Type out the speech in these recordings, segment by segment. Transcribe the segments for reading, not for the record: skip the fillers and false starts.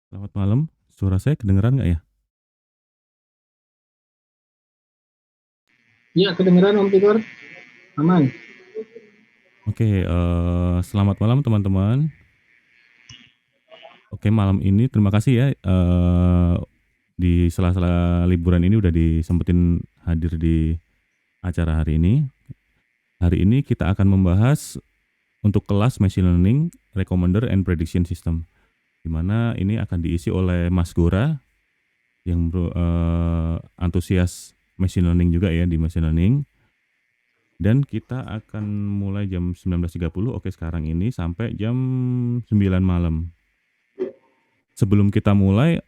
Selamat malam, suara saya kedengeran nggak ya? Iya, kedengeran Om Tigor. Aman. Oke, selamat malam teman-teman. Oke, malam ini terima kasih ya, di sela-sela liburan ini udah disempetin hadir di acara hari ini. Hari ini kita akan membahas untuk kelas Machine Learning, Recommender and Prediction System, di mana ini akan diisi oleh Mas Gora yang antusias Machine Learning juga ya di Machine Learning. Dan kita akan mulai jam 19.30, oke sekarang ini, sampai jam 9 malam. Sebelum kita mulai,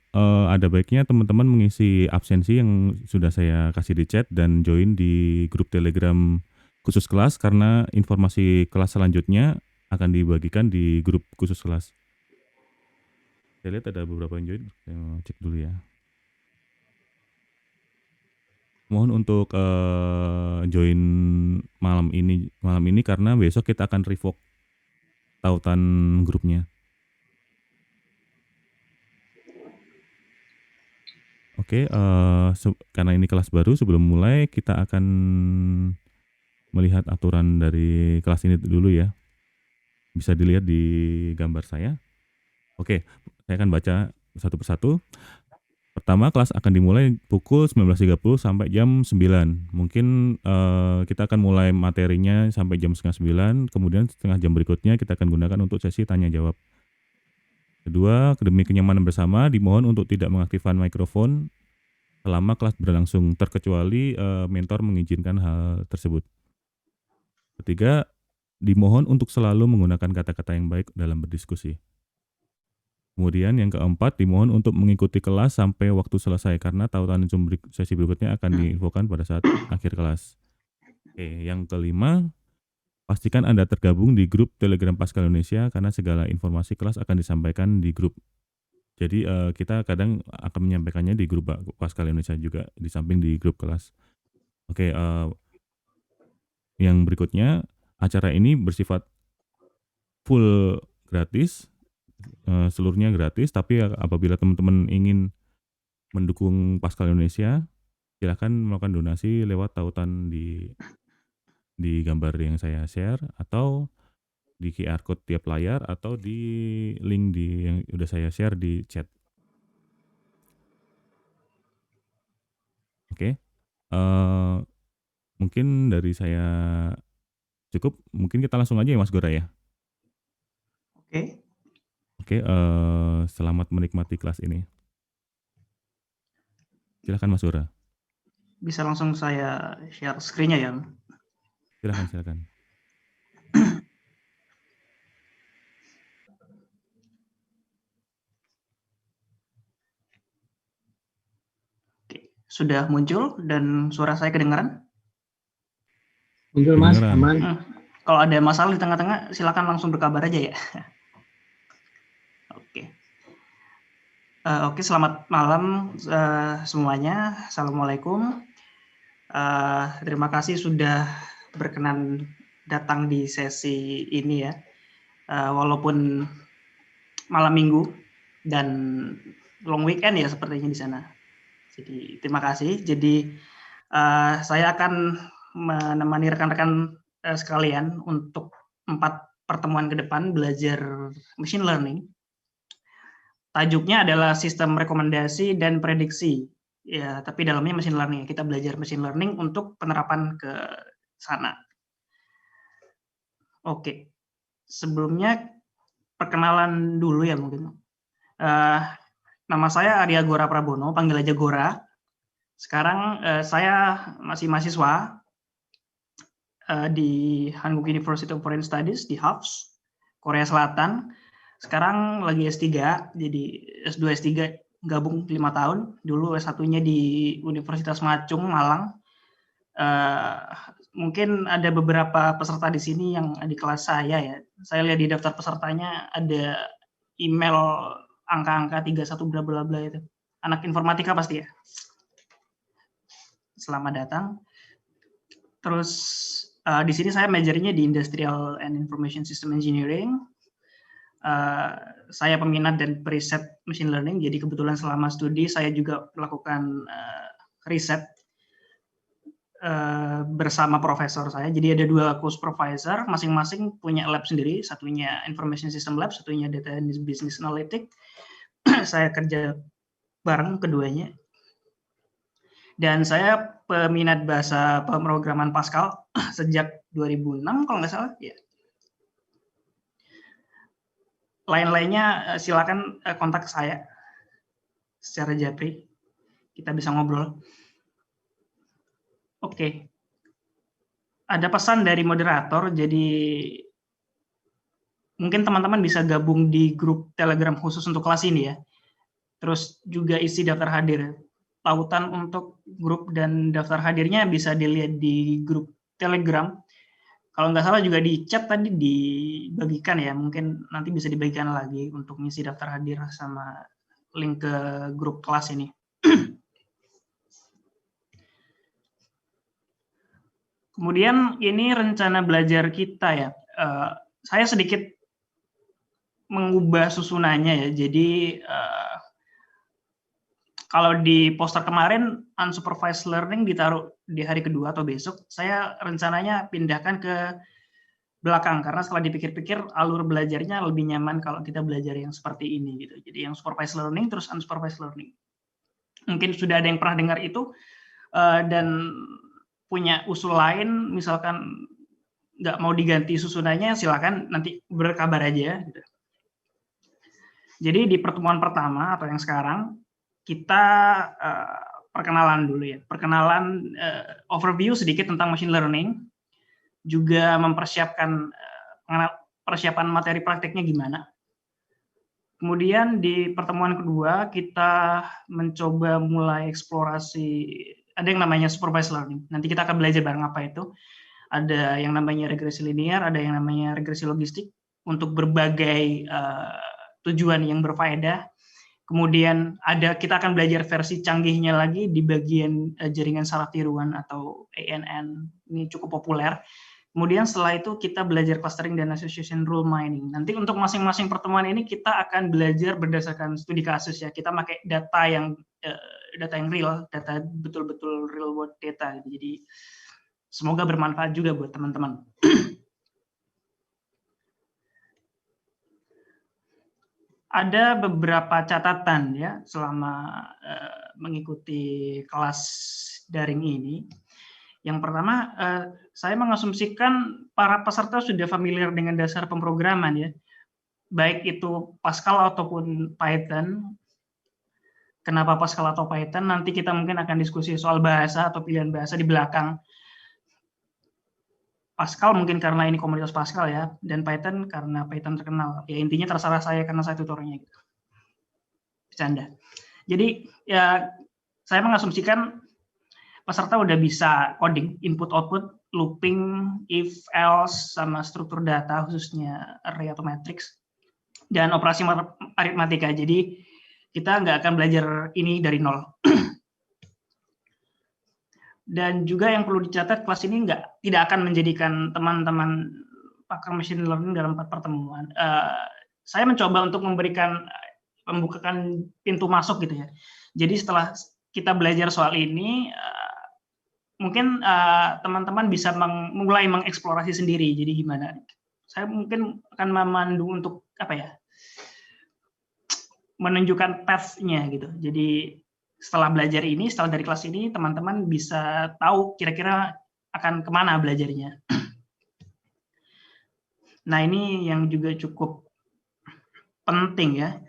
ada baiknya teman-teman mengisi absensi yang sudah saya kasih di chat dan join di grup Telegram khusus kelas karena informasi kelas selanjutnya akan dibagikan di grup khusus kelas. Saya lihat ada beberapa yang join, saya mau cek dulu ya. Mohon untuk join malam ini karena besok kita akan revoke tautan grupnya. Oke, karena ini kelas baru, sebelum mulai kita akan melihat aturan dari kelas ini dulu ya. Bisa dilihat di gambar saya. Oke, saya akan baca satu persatu. Pertama, kelas akan dimulai pukul 19.30 sampai jam 9. Mungkin kita akan mulai materinya sampai jam setengah 9, kemudian setengah jam berikutnya kita akan gunakan untuk sesi tanya jawab. Kedua, demi kenyamanan bersama, dimohon untuk tidak mengaktifkan mikrofon selama kelas berlangsung, terkecuali mentor mengizinkan hal tersebut. Ketiga, dimohon untuk selalu menggunakan kata-kata yang baik dalam berdiskusi. Kemudian yang keempat, dimohon untuk mengikuti kelas sampai waktu selesai karena tautan Zoom sesi berikutnya akan diinfokan pada saat akhir kelas. Oke, yang kelima, pastikan Anda tergabung di grup Telegram Pascal Indonesia karena segala informasi kelas akan disampaikan di grup. Jadi kita kadang akan menyampaikannya di grup Pascal Indonesia juga di samping di grup kelas. Oke, yang berikutnya, acara ini bersifat full gratis, seluruhnya gratis, tapi apabila teman-teman ingin mendukung Pascal Indonesia, silakan melakukan donasi lewat tautan di gambar yang saya share atau di QR code tiap layar atau di link yang udah saya share di chat. Oke, mungkin dari saya cukup. Mungkin kita langsung aja ya Mas Gora ya. Oke, Oke, selamat menikmati kelas ini. Silakan Mas Gora. bisa langsung saya share screen-nya ya. Silakan, silakan. Oke, sudah muncul dan suara saya kedengaran? Muncul Mas, Kedengeran. aman. Kalau ada masalah di tengah-tengah, silakan langsung berkabar aja ya. Oke. Oke, selamat malam semuanya. Assalamualaikum. Terima kasih sudah berkenan datang di sesi ini ya. Walaupun malam minggu dan long weekend ya sepertinya di sana. Jadi terima kasih. Jadi saya akan menemani rekan-rekan sekalian untuk 4 pertemuan ke depan belajar machine learning. Tajuknya adalah sistem rekomendasi dan prediksi. Ya, tapi dalamnya machine learning. Kita belajar machine learning untuk penerapan ke sana. Oke. Sebelumnya perkenalan dulu ya mungkin. Nama saya Arya Gora Prabono, panggil aja Gora. Sekarang saya masih mahasiswa di Hanguk University of Foreign Studies di Hubs, Korea Selatan. Sekarang lagi S3, jadi S2 S3 gabung 5 tahun. Dulu S1-nya di Universitas Ngacung, Malang. Mungkin ada beberapa peserta di sini yang di kelas saya ya. Saya lihat di daftar pesertanya ada email angka-angka 31 bla bla bla itu. Anak informatika pasti ya. Selamat datang. Terus di sini saya majornya di Industrial and Information System Engineering. Saya peminat dan periset machine learning, jadi kebetulan selama studi saya juga melakukan riset bersama profesor saya. Jadi ada 2 co-supervisor, masing-masing punya lab sendiri, satunya Information System Lab, satunya Data and Business Analytics. Saya kerja bareng keduanya. Dan saya peminat bahasa pemrograman Pascal sejak 2006 kalau nggak salah. Ya. Lain-lainnya silakan kontak saya secara japri. Kita bisa ngobrol. Oke. Ada pesan dari moderator, jadi mungkin teman-teman bisa gabung di grup Telegram khusus untuk kelas ini ya. Terus juga isi daftar hadir. Pautan untuk grup dan daftar hadirnya bisa dilihat di grup Telegram. Kalau nggak salah juga di chat tadi dibagikan ya, mungkin nanti bisa dibagikan lagi untuk ngisi daftar hadir sama link ke grup kelas ini. Kemudian ini rencana belajar kita ya. Saya sedikit mengubah susunannya ya. Jadi kalau di poster kemarin unsupervised learning ditaruh di hari kedua atau besok, saya rencananya pindahkan ke belakang karena setelah dipikir-pikir alur belajarnya lebih nyaman kalau kita belajar yang seperti ini gitu. Jadi yang supervised learning terus unsupervised learning. Mungkin sudah ada yang pernah dengar itu dan punya usul lain, misalkan nggak mau diganti susunannya, silakan nanti berkabar aja. Gitu. Jadi di pertemuan pertama atau yang sekarang kita perkenalan dulu ya, perkenalan overview sedikit tentang machine learning, juga mempersiapkan persiapan materi prakteknya gimana. Kemudian di pertemuan kedua kita mencoba mulai eksplorasi, ada yang namanya supervised learning. Nanti kita akan belajar bareng apa itu. Ada yang namanya regresi linear, ada yang namanya regresi logistik untuk berbagai tujuan yang berfaedah. Kemudian kita akan belajar versi canggihnya lagi di bagian jaringan saraf tiruan atau ANN. Ini cukup populer. Kemudian setelah itu kita belajar clustering dan association rule mining. Nanti untuk masing-masing pertemuan ini kita akan belajar berdasarkan studi kasus ya. Kita pakai data yang real, data betul-betul real world data. Jadi semoga bermanfaat juga buat teman-teman. Ada beberapa catatan ya selama mengikuti kelas daring ini. Yang pertama, saya mengasumsikan para peserta sudah familiar dengan dasar pemrograman ya, baik itu Pascal ataupun Python. Kenapa Pascal atau Python? Nanti kita mungkin akan diskusi soal bahasa atau pilihan bahasa di belakang. Pascal mungkin karena ini komunitas Pascal ya, dan Python karena Python terkenal. Ya intinya terserah saya karena saya tutornya gitu. Bercanda. Jadi ya saya mengasumsikan peserta udah bisa coding, input output, looping, if else, sama struktur data khususnya array atau matrix, dan operasi aritmatika. Jadi kita nggak akan belajar ini dari nol. Dan juga yang perlu dicatat, kelas ini tidak akan menjadikan teman-teman pakar machine learning dalam 4 pertemuan. Saya mencoba untuk membukakan pintu masuk gitu ya. Jadi setelah kita belajar soal ini, mungkin teman-teman bisa mulai mengeksplorasi sendiri. Jadi gimana? Saya mungkin akan memandu untuk menunjukkan path-nya gitu. Jadi setelah belajar ini, setelah dari kelas ini, teman-teman bisa tahu kira-kira akan kemana belajarnya. Nah ini yang juga cukup penting ya,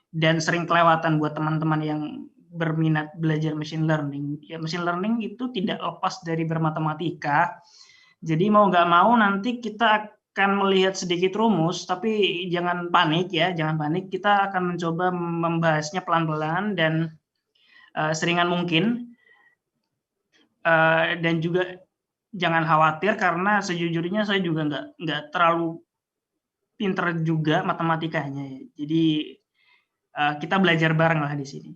dan sering kelewatan buat teman-teman yang berminat belajar machine learning. Ya, machine learning itu tidak lepas dari bermatematika. Jadi mau nggak mau nanti kita akan melihat sedikit rumus, tapi jangan panik ya, jangan panik. Kita akan mencoba membahasnya pelan-pelan dan seringan mungkin. Dan juga jangan khawatir karena sejujurnya saya juga nggak terlalu pinter juga matematikanya. Ya. Jadi kita belajar bareng lah di sini.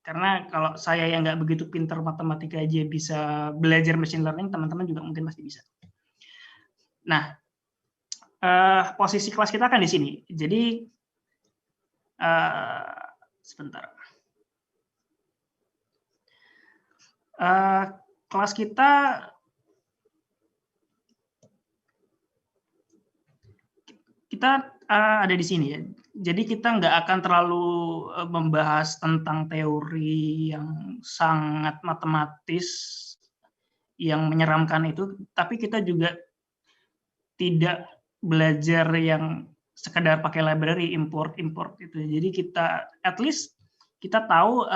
Karena kalau saya yang nggak begitu pinter matematika aja bisa belajar machine learning, teman-teman juga mungkin pasti bisa. Nah, posisi kelas kita akan di sini. Jadi sebentar. Kelas kita ada di sini ya. Jadi kita nggak akan terlalu membahas tentang teori yang sangat matematis yang menyeramkan itu, tapi kita juga tidak belajar yang sekedar pakai library import itu. Jadi kita at least kita tahu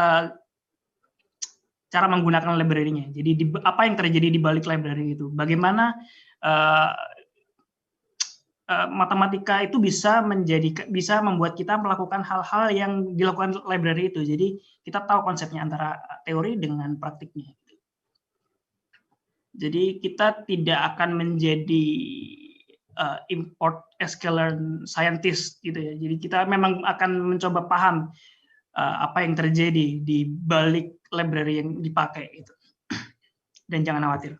cara menggunakan library-nya. Jadi apa yang terjadi di balik library itu? Bagaimana matematika itu bisa membuat kita melakukan hal-hal yang dilakukan library itu. Jadi kita tahu konsepnya antara teori dengan praktiknya. Jadi kita tidak akan menjadi import skeleton scientist gitu ya. Jadi kita memang akan mencoba paham apa yang terjadi di balik library yang dipakai itu. Dan jangan khawatir.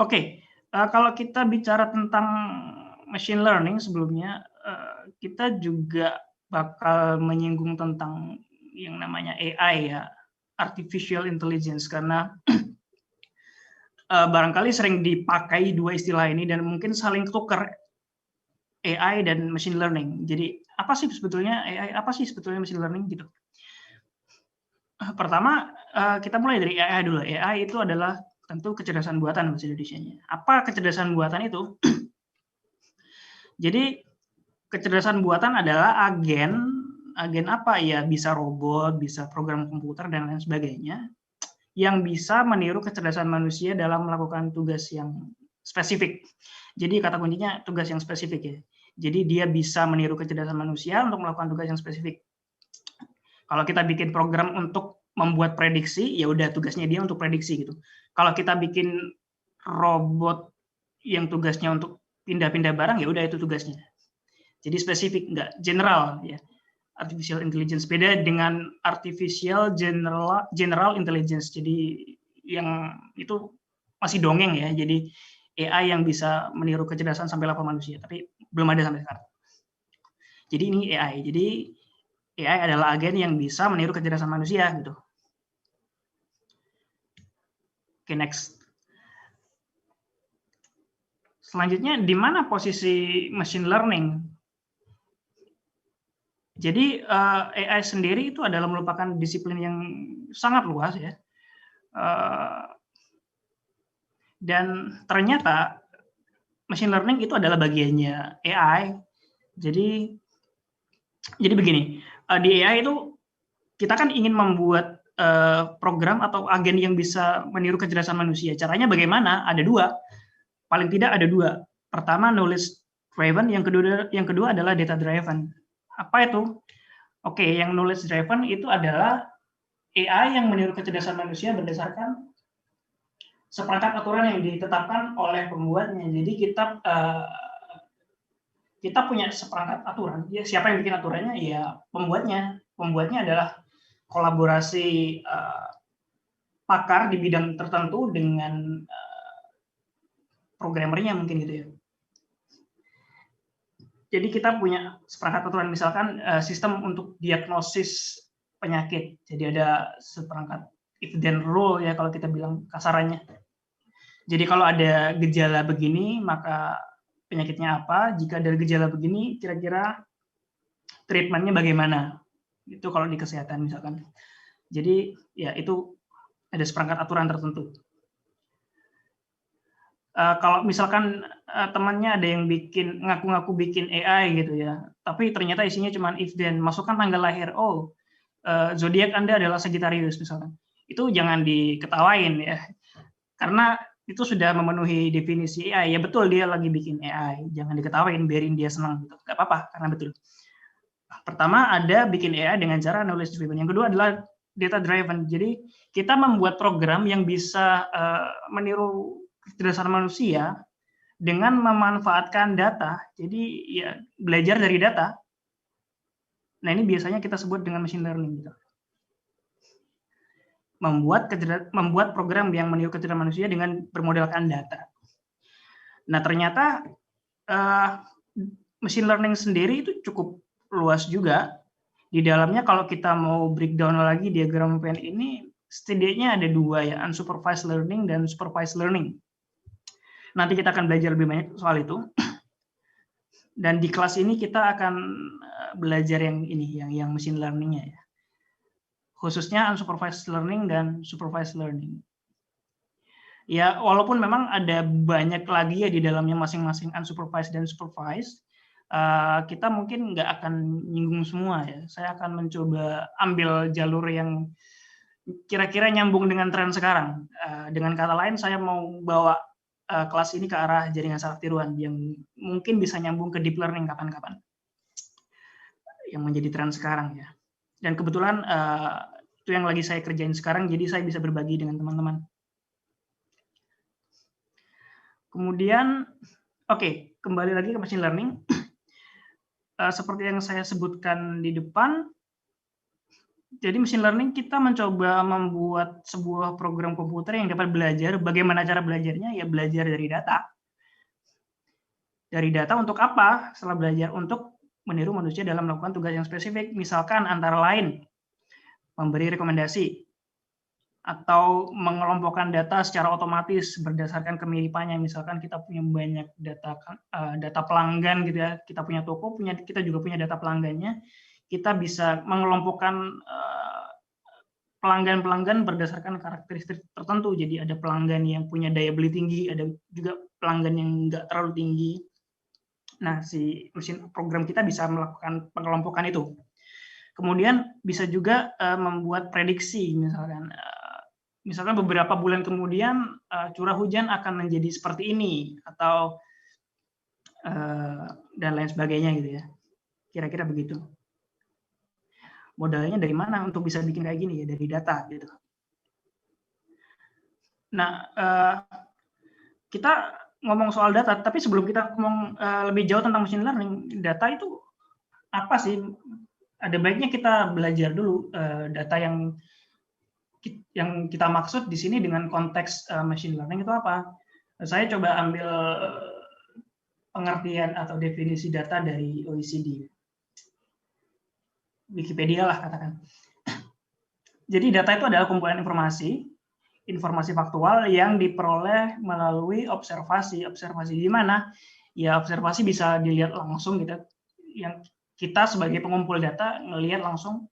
Oke. Kalau kita bicara tentang machine learning sebelumnya, kita juga bakal menyinggung tentang yang namanya AI ya, artificial intelligence, karena barangkali sering dipakai dua istilah ini dan mungkin saling tukar, AI dan machine learning. Jadi apa sih sebetulnya AI, apa sih sebetulnya machine learning gitu. Pertama kita mulai dari AI dulu. AI itu adalah tentu kecerdasan buatan bahasa Indonesianya. Apa kecerdasan buatan itu? Jadi kecerdasan buatan adalah agen apa ya, bisa robot, bisa program komputer dan lain sebagainya yang bisa meniru kecerdasan manusia dalam melakukan tugas yang spesifik. Jadi kata kuncinya tugas yang spesifik ya. Jadi dia bisa meniru kecerdasan manusia untuk melakukan tugas yang spesifik. Kalau kita bikin program untuk membuat prediksi, ya udah tugasnya dia untuk prediksi gitu. Kalau kita bikin robot yang tugasnya untuk pindah-pindah barang, ya udah itu tugasnya. Jadi spesifik, nggak general ya. Artificial intelligence beda dengan artificial general intelligence. Jadi yang itu masih dongeng ya. Jadi AI yang bisa meniru kecerdasan sampai level manusia, tapi belum ada sampai sekarang. Jadi ini AI. Jadi AI adalah agen yang bisa meniru kecerdasan manusia gitu. Oke, next. Selanjutnya, di mana posisi machine learning? Jadi AI sendiri itu adalah merupakan disiplin yang sangat luas ya. Dan ternyata machine learning itu adalah bagiannya AI. Jadi begini, di AI itu kita kan ingin membuat program atau agen yang bisa meniru kecerdasan manusia. Caranya bagaimana? Ada dua, paling tidak ada dua. Pertama knowledge driven, yang kedua adalah data driven. Apa itu? Oke, yang knowledge driven itu adalah AI yang meniru kecerdasan manusia berdasarkan seperangkat aturan yang ditetapkan oleh pembuatnya. Jadi kita punya seperangkat aturan. Ya, siapa yang bikin aturannya? Ya pembuatnya. Pembuatnya adalah kolaborasi pakar di bidang tertentu dengan programmernya mungkin gitu ya. Jadi kita punya seperangkat aturan, misalkan sistem untuk diagnosis penyakit. Jadi ada seperangkat if then rule ya kalau kita bilang kasarannya. Jadi kalau ada gejala begini maka penyakitnya apa? Jika ada gejala begini kira-kira treatmentnya bagaimana? Itu kalau di kesehatan misalkan. Jadi ya itu ada seperangkat aturan tertentu. Kalau misalkan temannya ada yang bikin ngaku-ngaku bikin AI gitu ya, tapi ternyata isinya cuma if then, masukkan tanggal lahir, zodiak Anda adalah Sagittarius misalkan, itu jangan diketawain ya, karena itu sudah memenuhi definisi AI. Ya betul dia lagi bikin AI, jangan diketawain, biarin dia senang gitu, nggak apa-apa karena betul. Pertama ada bikin AI dengan cara knowledge driven, yang kedua adalah data driven. Jadi kita membuat program yang bisa meniru kecerdasan manusia dengan memanfaatkan data. Jadi ya belajar dari data. Nah ini biasanya kita sebut dengan machine learning gitu. Membuat program yang meniru kecerdasan manusia dengan bermodalkan data. Nah, ternyata machine learning sendiri itu cukup luas juga. Di dalamnya kalau kita mau breakdown lagi diagram Venn ini, setidaknya ada 2 ya, unsupervised learning dan supervised learning. Nanti kita akan belajar lebih banyak soal itu. Dan di kelas ini kita akan belajar yang ini, yang machine learning-nya ya. Khususnya unsupervised learning dan supervised learning. Ya, walaupun memang ada banyak lagi ya di dalamnya masing-masing unsupervised dan supervised, kita mungkin nggak akan nyinggung semua ya. Saya akan mencoba ambil jalur yang kira-kira nyambung dengan tren sekarang. Dengan kata lain, saya mau bawa kelas ini ke arah jaringan saraf tiruan yang mungkin bisa nyambung ke deep learning kapan-kapan. Yang menjadi tren sekarang ya. Dan kebetulan itu yang lagi saya kerjain sekarang, jadi saya bisa berbagi dengan teman-teman. Kemudian, oke, kembali lagi ke machine learning. Seperti yang saya sebutkan di depan, jadi machine learning kita mencoba membuat sebuah program komputer yang dapat belajar. Bagaimana cara belajarnya? Ya belajar dari data. Dari data untuk apa? Setelah belajar untuk meniru manusia dalam melakukan tugas yang spesifik. Misalkan antara lain, memberi rekomendasi, atau mengelompokkan data secara otomatis berdasarkan kemiripannya. Misalkan kita punya banyak data pelanggan gitu ya, kita punya toko, kita juga punya data pelanggannya, kita bisa mengelompokkan pelanggan-pelanggan berdasarkan karakteristik tertentu. Jadi ada pelanggan yang punya daya beli tinggi, ada juga pelanggan yang nggak terlalu tinggi. Nah, si mesin program kita bisa melakukan pengelompokan itu. Kemudian bisa juga membuat prediksi, misalkan beberapa bulan kemudian curah hujan akan menjadi seperti ini, atau dan lain sebagainya gitu ya. Kira-kira begitu. Modalnya dari mana untuk bisa bikin kayak gini ya? Dari data gitu. Nah, kita ngomong soal data, tapi sebelum kita ngomong lebih jauh tentang machine learning, data itu apa sih? Ada baiknya kita belajar dulu data yang kita maksud di sini dengan konteks machine learning itu apa. Saya coba ambil pengertian atau definisi data dari OECD. Wikipedia lah katakan. Jadi data itu adalah kumpulan informasi faktual yang diperoleh melalui observasi. Observasi di mana? Ya observasi bisa dilihat langsung gitu. Yang kita sebagai pengumpul data ngelihat langsung,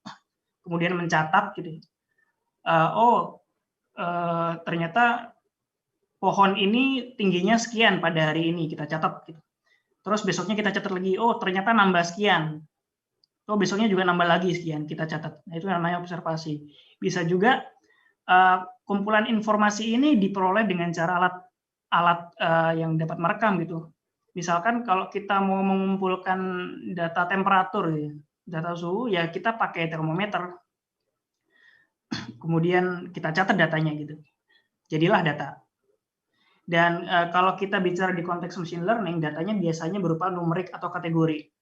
kemudian mencatat gitu. Ternyata pohon ini tingginya sekian pada hari ini, kita catat gitu. Terus besoknya kita catat lagi, oh ternyata nambah sekian. Oh besoknya juga nambah lagi sekian, kita catat. Nah, itu namanya observasi. Bisa juga kumpulan informasi ini diperoleh dengan cara alat yang dapat merekam gitu. Misalkan kalau kita mau mengumpulkan data temperatur, ya, data suhu, ya kita pakai termometer. Kemudian kita catat datanya gitu. Jadilah data. Dan kalau kita bicara di konteks machine learning, datanya biasanya berupa numerik atau kategori.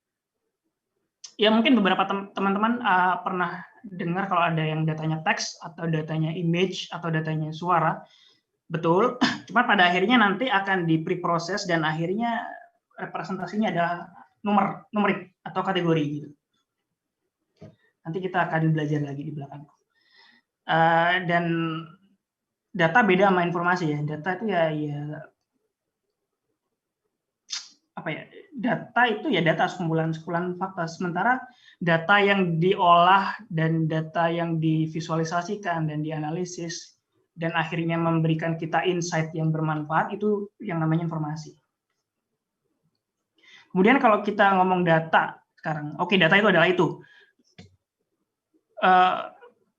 Ya mungkin beberapa teman-teman pernah dengar kalau ada yang datanya teks atau datanya image atau datanya suara. Betul, cuma pada akhirnya nanti akan dipreproses dan akhirnya representasinya adalah numerik atau kategori gitu. Nanti kita akan belajar lagi di belakang. Dan data beda sama informasi ya. Data itu ya apa ya? Data itu ya data sekumpulan fakta. Sementara data yang diolah dan data yang divisualisasikan dan dianalisis dan akhirnya memberikan kita insight yang bermanfaat itu yang namanya informasi. Kemudian kalau kita ngomong data sekarang, oke, data itu adalah itu.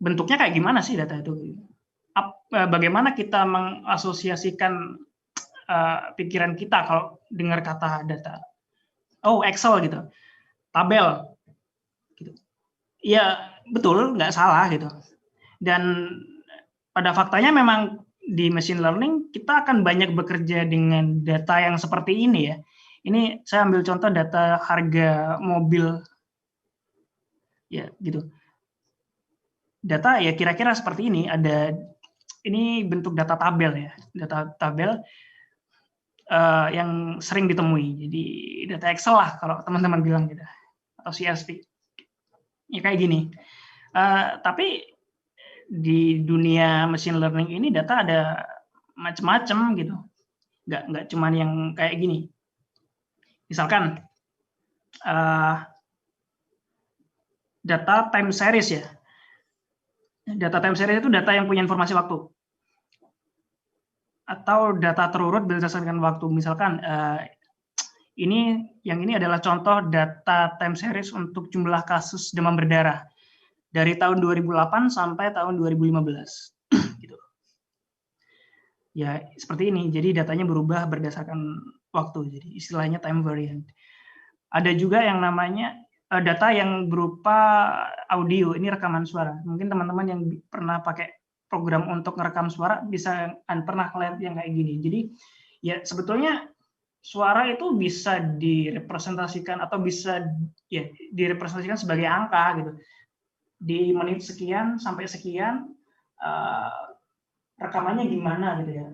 Bentuknya kayak gimana sih data itu? Bagaimana kita mengasosiasikan pikiran kita kalau dengar kata data? Oh, Excel gitu, tabel, gitu. Ya betul, nggak salah gitu. Dan pada faktanya memang di machine learning kita akan banyak bekerja dengan data yang seperti ini ya. Ini saya ambil contoh data harga mobil, ya gitu. Data ya kira-kira seperti ini. Ini bentuk data tabel ya, data tabel. yang sering ditemui. Jadi data Excel lah kalau teman-teman bilang gitu, atau CSV. Ya kayak gini. Tapi di dunia machine learning ini data ada macam-macam gitu. Nggak cuma yang kayak gini. Misalkan data time series ya. Data time series itu data yang punya informasi waktu. Atau data terurut berdasarkan waktu. Misalkan ini adalah contoh data time series untuk jumlah kasus demam berdarah dari tahun 2008 sampai tahun 2015. Gitu. Ya seperti ini. Jadi datanya berubah berdasarkan waktu. Jadi istilahnya time variant. Ada juga yang namanya data yang berupa audio. Ini rekaman suara. Mungkin teman-teman yang pernah pakai program untuk merekam suara bisa pernah lihat yang kayak gini. Jadi ya sebetulnya suara itu bisa direpresentasikan atau bisa ya direpresentasikan sebagai angka gitu. Di menit sekian sampai sekian rekamannya gimana gitu ya.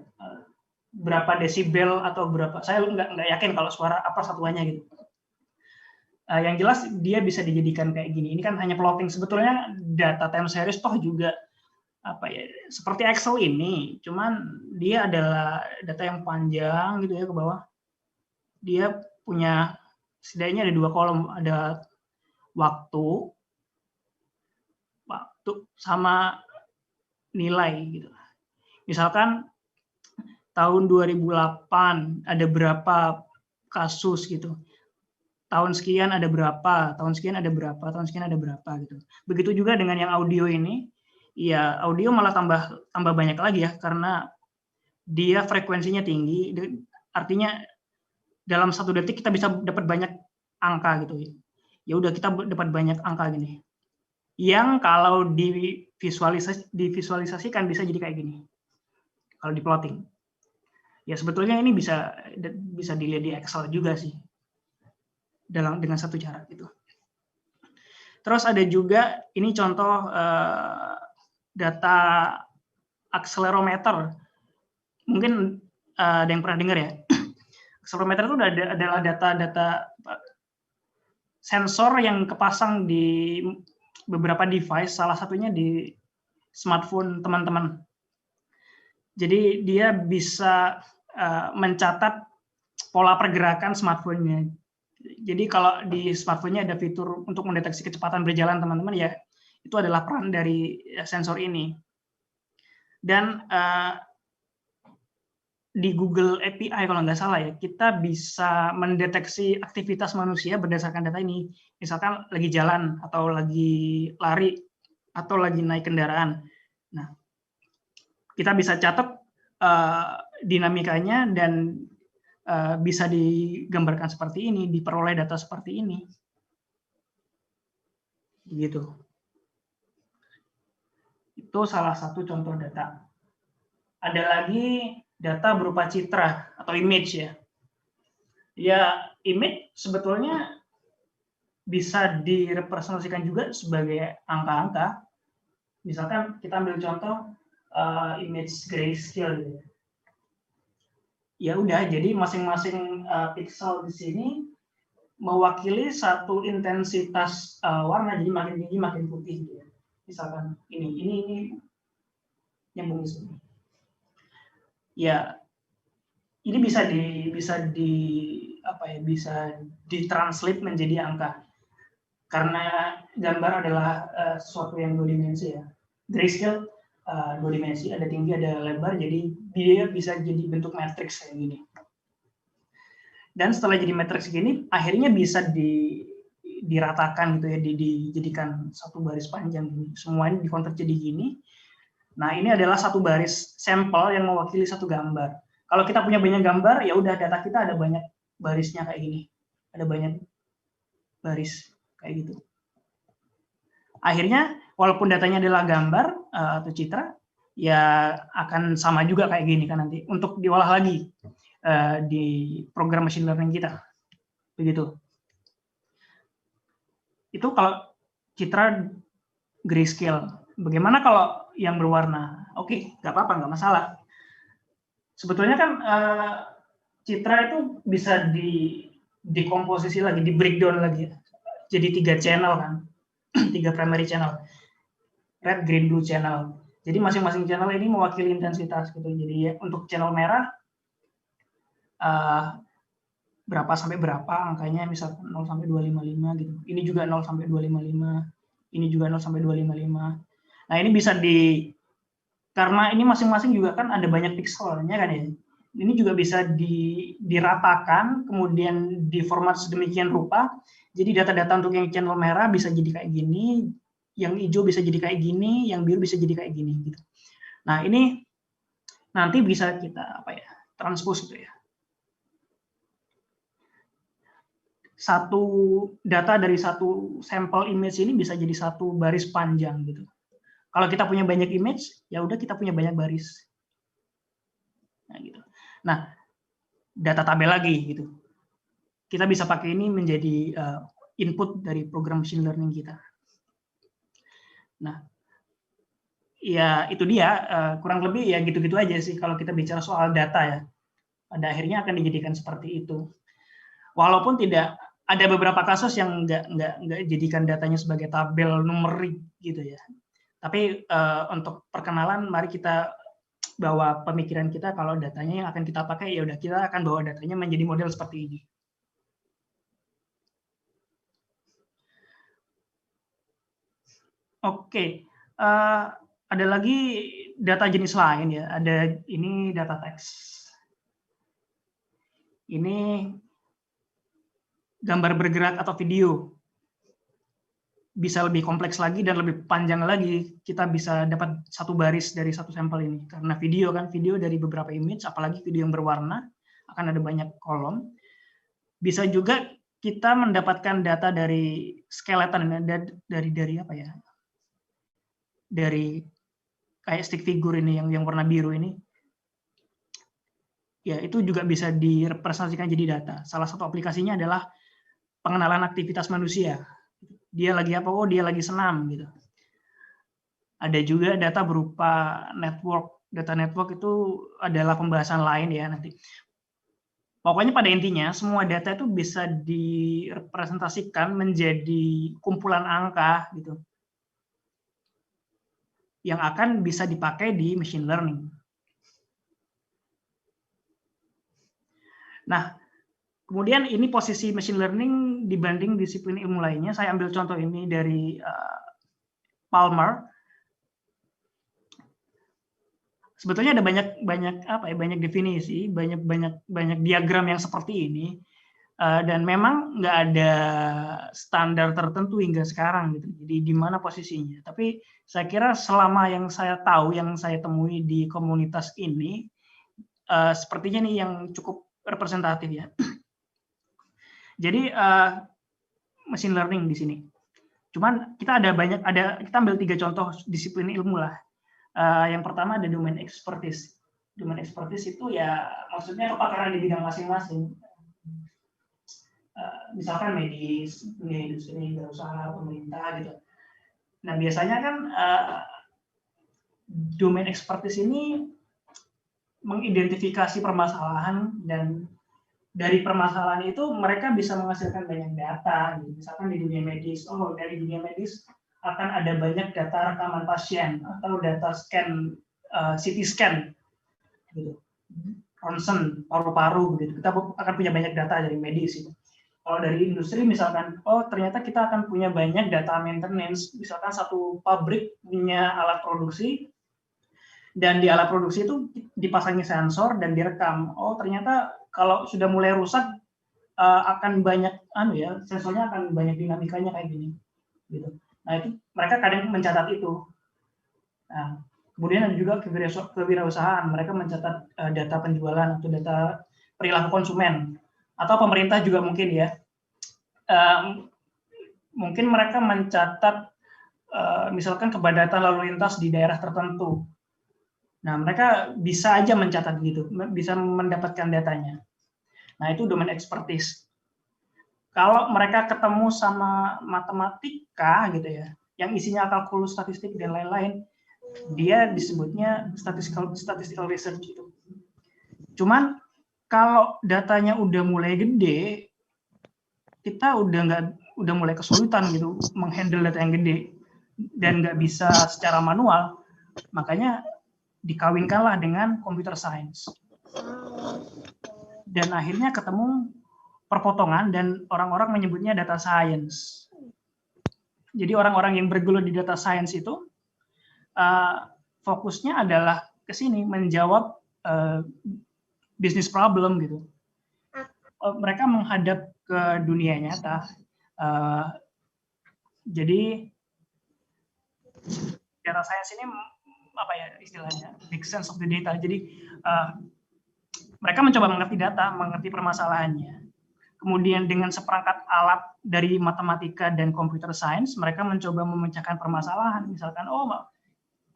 Berapa desibel atau berapa. Saya nggak yakin kalau suara apa satuannya gitu. Yang jelas dia bisa dijadikan kayak gini. Ini kan hanya plotting. Sebetulnya data time series toh juga seperti Excel ini, cuman dia adalah data yang panjang gitu ya ke bawah. Dia punya setidaknya ada 2 kolom, ada waktu sama nilai gitu. Misalkan tahun 2008 ada berapa kasus gitu. Tahun sekian ada berapa, tahun sekian ada berapa, tahun sekian ada berapa gitu. Begitu juga dengan yang audio ini. Ya, audio malah tambah banyak lagi ya, karena dia frekuensinya tinggi, artinya dalam 1 detik kita bisa dapat banyak angka gitu. Ya udah kita dapat banyak angka gini. Yang kalau divisualisasikan bisa jadi kayak gini. Kalau di plotting. Ya sebetulnya ini bisa dilihat di Excel juga sih. Dengan satu cara gitu. Terus ada juga ini contoh data accelerometer. Mungkin ada yang pernah dengar ya. Accelerometer itu adalah data sensor yang kepasang di beberapa device, salah satunya di smartphone teman-teman. Jadi dia bisa mencatat pola pergerakan smartphone-nya. Jadi kalau di smartphone-nya ada fitur untuk mendeteksi kecepatan berjalan teman-teman ya, itu adalah peran dari sensor ini. Dan di Google API kalau nggak salah ya, kita bisa mendeteksi aktivitas manusia berdasarkan data ini. Misalkan lagi jalan, atau lagi lari, atau lagi naik kendaraan. Nah, kita bisa catat dinamikanya dan bisa digambarkan seperti ini, diperoleh data seperti ini. Gitu. Itu salah satu contoh data. Ada lagi data berupa citra atau image ya. Ya, image sebetulnya bisa direpresentasikan juga sebagai angka-angka. Misalkan kita ambil contoh image grayscale gitu. Ya udah, jadi masing-masing pixel di sini mewakili satu intensitas warna, jadi makin tinggi makin putih gitu. Misalkan ini nyambung di sini. Ya, ini bisa ditranslate menjadi angka. Karena gambar adalah sesuatu yang 2 dimensi ya. Grayscale 2 dimensi, ada tinggi, ada lebar, jadi dia bisa jadi bentuk matriks kayak gini. Dan setelah jadi matriks gini, akhirnya bisa diratakan gitu ya, dijadikan satu baris panjang gini. Semuanya dikonvert jadi gini. Nah, ini adalah satu baris sampel yang mewakili satu gambar. Kalau kita punya banyak gambar, ya udah data kita ada banyak barisnya kayak gini. Ada banyak baris kayak gitu. Akhirnya, walaupun datanya adalah gambar atau citra, ya akan sama juga kayak gini kan nanti. Untuk diolah lagi di program machine learning kita. Begitu. Itu kalau citra grayscale. Bagaimana kalau yang berwarna? Oke, nggak apa-apa, nggak masalah. Sebetulnya kan citra itu bisa dikomposisi lagi, di breakdown lagi. Jadi 3 channel kan, 3 primary channel, red, green, blue channel. Jadi masing-masing channel ini mewakili intensitas gitu. Jadi ya, untuk channel merah berapa sampai berapa angkanya, misalkan 0 sampai 255 gitu. Ini juga 0 sampai 255, ini juga 0 sampai 255. Nah ini bisa karena ini masing-masing juga kan ada banyak pixelnya kan ya. Ini juga bisa diratakan, kemudian diformat sedemikian rupa. Jadi data-data untuk yang channel merah bisa jadi kayak gini, yang hijau bisa jadi kayak gini, yang biru bisa jadi kayak gini gitu. Nah ini nanti bisa kita transpose gitu ya. Satu data dari satu sampel image ini bisa jadi satu baris panjang gitu. Kalau kita punya banyak image, ya udah kita punya banyak baris. Nah, gitu. Nah, data tabel lagi gitu. Kita bisa pakai ini menjadi input dari program machine learning kita. Nah, ya itu dia kurang lebih ya gitu-gitu aja sih kalau kita bicara soal data ya. Pada akhirnya akan dijadikan seperti itu. Walaupun tidak ada beberapa kasus yang nggak jadikan datanya sebagai tabel numerik gitu ya. Tapi untuk perkenalan, mari kita bawa pemikiran kita kalau datanya yang akan kita pakai, ya udah kita akan bawa datanya menjadi model seperti ini. Oke, ada lagi data jenis lain ya. Ada ini data teks. Ini gambar bergerak atau video. Bisa lebih kompleks lagi dan lebih panjang lagi, kita bisa dapat satu baris dari satu sampel ini. Karena video dari beberapa image, apalagi video yang berwarna, akan ada banyak kolom. Bisa juga kita mendapatkan data dari skeleton, dari apa ya? Dari kayak stick figure ini yang warna biru ini. Ya, itu juga bisa direpresentasikan jadi data. Salah satu aplikasinya adalah pengenalan aktivitas manusia. Dia lagi apa? Oh, dia lagi senam gitu. Ada juga data berupa network. Data network itu adalah pembahasan lain ya nanti. Pokoknya pada intinya semua data itu bisa direpresentasikan menjadi kumpulan angka gitu. Yang akan bisa dipakai di machine learning. Nah, kemudian ini posisi machine learning dibanding disiplin ilmu lainnya. Saya ambil contoh ini dari Palmer. Sebetulnya ada banyak definisi, banyak diagram yang seperti ini, dan memang nggak ada standar tertentu hingga sekarang gitu. Jadi di mana posisinya. Tapi saya kira selama yang saya tahu, yang saya temui di komunitas ini, sepertinya nih yang cukup representatif ya. Jadi machine learning di sini. Cuman kita kita ambil 3 contoh disiplin ilmu lah. Yang pertama ada domain expertise. Domain expertise itu ya maksudnya kepakaran di bidang masing-masing. Misalkan medis, dunia industri, usaha, pemerintah gitu. Nah biasanya kan domain expertise ini mengidentifikasi permasalahan, dan dari permasalahan itu mereka bisa menghasilkan banyak data. Misalkan di dunia medis, dari dunia medis akan ada banyak data rekaman pasien atau data scan, CT scan, gitu, ronsen paru-paru, gitu. Kita akan punya banyak data dari medis itu. Kalau dari industri misalkan, ternyata kita akan punya banyak data maintenance. Misalkan satu pabrik punya alat produksi, dan di alat produksi itu dipasangi sensor dan direkam. Ternyata kalau sudah mulai rusak akan banyak sensornya akan banyak dinamikanya kayak gini, gitu. Nah itu mereka kadang mencatat itu. Nah, kemudian ada juga kewirausahaan, mereka mencatat data penjualan atau data perilaku konsumen, atau pemerintah juga mungkin ya. Mungkin mereka mencatat misalkan kepadatan lalu lintas di daerah tertentu. Nah, mereka bisa aja mencatat gitu, bisa mendapatkan datanya. Nah, itu domain expertise. Kalau mereka ketemu sama matematika gitu ya, yang isinya kalkulus statistik dan lain-lain, dia disebutnya statistical research itu. Cuman Kalau datanya udah mulai gede, kita udah mulai kesulitan gitu menghandle data yang gede dan nggak bisa secara manual, makanya dikawinkanlah dengan computer science. Dan akhirnya ketemu perpotongan dan orang-orang menyebutnya data science. Jadi orang-orang yang bergelut di data science itu fokusnya adalah ke sini menjawab bisnis problem gitu. Mereka menghadap ke dunia nyata. Jadi data science ini apa ya istilahnya, make sense of the data. Jadi mereka mencoba mengerti data, mengerti permasalahannya. Kemudian dengan seperangkat alat dari matematika dan computer science, mereka mencoba memecahkan permasalahan. Misalkan,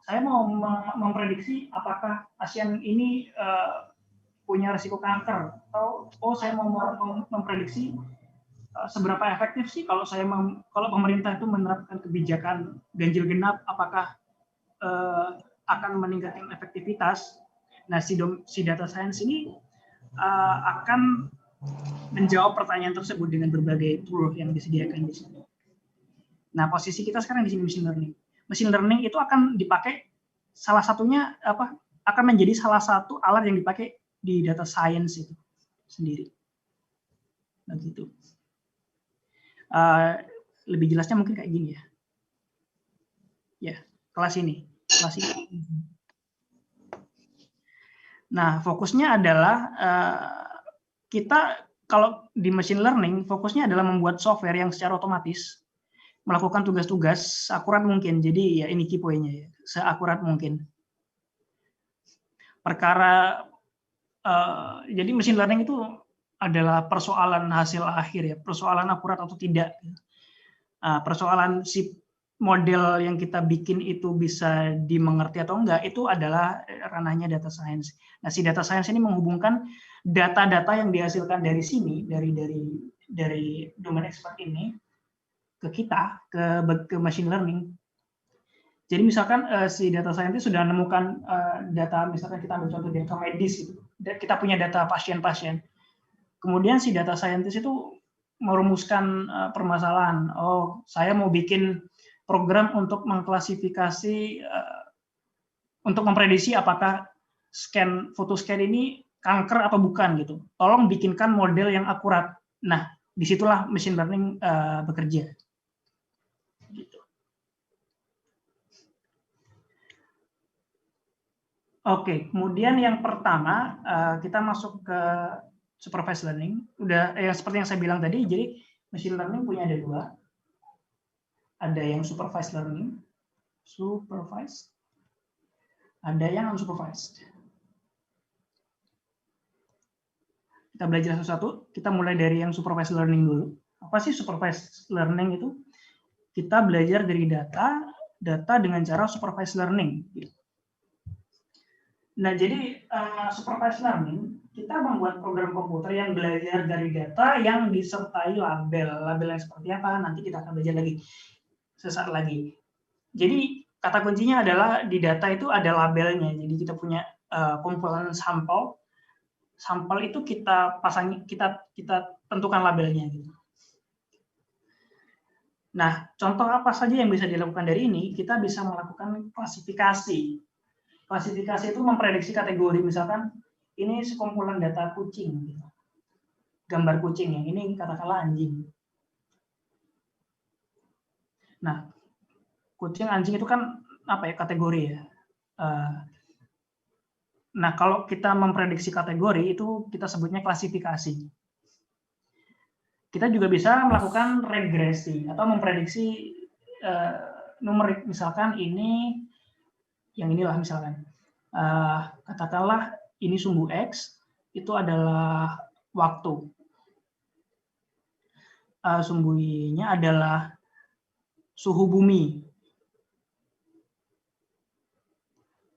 saya mau memprediksi apakah pasien ini punya risiko kanker, atau saya mau memprediksi seberapa efektif sih kalau kalau pemerintah itu menerapkan kebijakan ganjil genap, apakah akan meningkatkan efektivitas. Nah, si data science ini akan menjawab pertanyaan tersebut dengan berbagai tool yang disediakan di sini. Nah, posisi kita sekarang di sini machine learning. Machine learning itu akan dipakai salah satunya akan menjadi salah satu alat yang dipakai di data science itu sendiri. Begitu. Lebih jelasnya mungkin kayak gini ya. Ya, kelas ini. Nah, fokusnya adalah kita kalau di machine learning fokusnya adalah membuat software yang secara otomatis melakukan tugas-tugas akurat mungkin. Jadi ya ini key point-nya ya, seakurat mungkin. Perkara jadi machine learning itu adalah persoalan hasil akhir ya, persoalan akurat atau tidak. Persoalan si model yang kita bikin itu bisa dimengerti atau enggak, itu adalah ranahnya data science. Nah, si data science ini menghubungkan data-data yang dihasilkan dari sini, dari domain expert ini, ke kita, ke machine learning. Jadi misalkan si data scientist sudah menemukan data, misalkan kita ambil contoh data medis, gitu. Kita punya data pasien-pasien. Kemudian si data scientist itu merumuskan permasalahan. Saya mau bikin program untuk mengklasifikasi, untuk memprediksi apakah foto scan ini kanker atau bukan gitu. Tolong bikinkan model yang akurat. Nah, disitulah machine learning bekerja. Gitu. Oke, kemudian yang pertama kita masuk ke supervised learning. Udah seperti yang saya bilang tadi, jadi machine learning punya ada dua. Ada yang supervised learning, ada yang unsupervised. Kita belajar satu-satu, kita mulai dari yang supervised learning dulu. Apa sih supervised learning itu? Kita belajar dari data dengan cara supervised learning. Nah, jadi supervised learning, kita membuat program komputer yang belajar dari data yang disertai label. Label yang seperti apa? Nanti kita akan belajar lagi sesaat lagi. Jadi kata kuncinya adalah di data itu ada labelnya. Jadi kita punya komponen sampel. Sampel itu kita tentukan labelnya gitu. Nah, contoh apa saja yang bisa dilakukan dari ini? Kita bisa melakukan klasifikasi. Klasifikasi itu memprediksi kategori, misalkan ini sekumpulan data kucing, gitu. Gambar kucing yang ini katakanlah anjing. Nah, kucing, anjing itu kan kategori ya. Nah, kalau kita memprediksi kategori itu kita sebutnya klasifikasi. Kita juga bisa melakukan regresi atau memprediksi numerik, misalkan ini yang inilah misalkan. Katakanlah ini sumbu X, itu adalah waktu. Sumbu Y-nya adalah suhu bumi.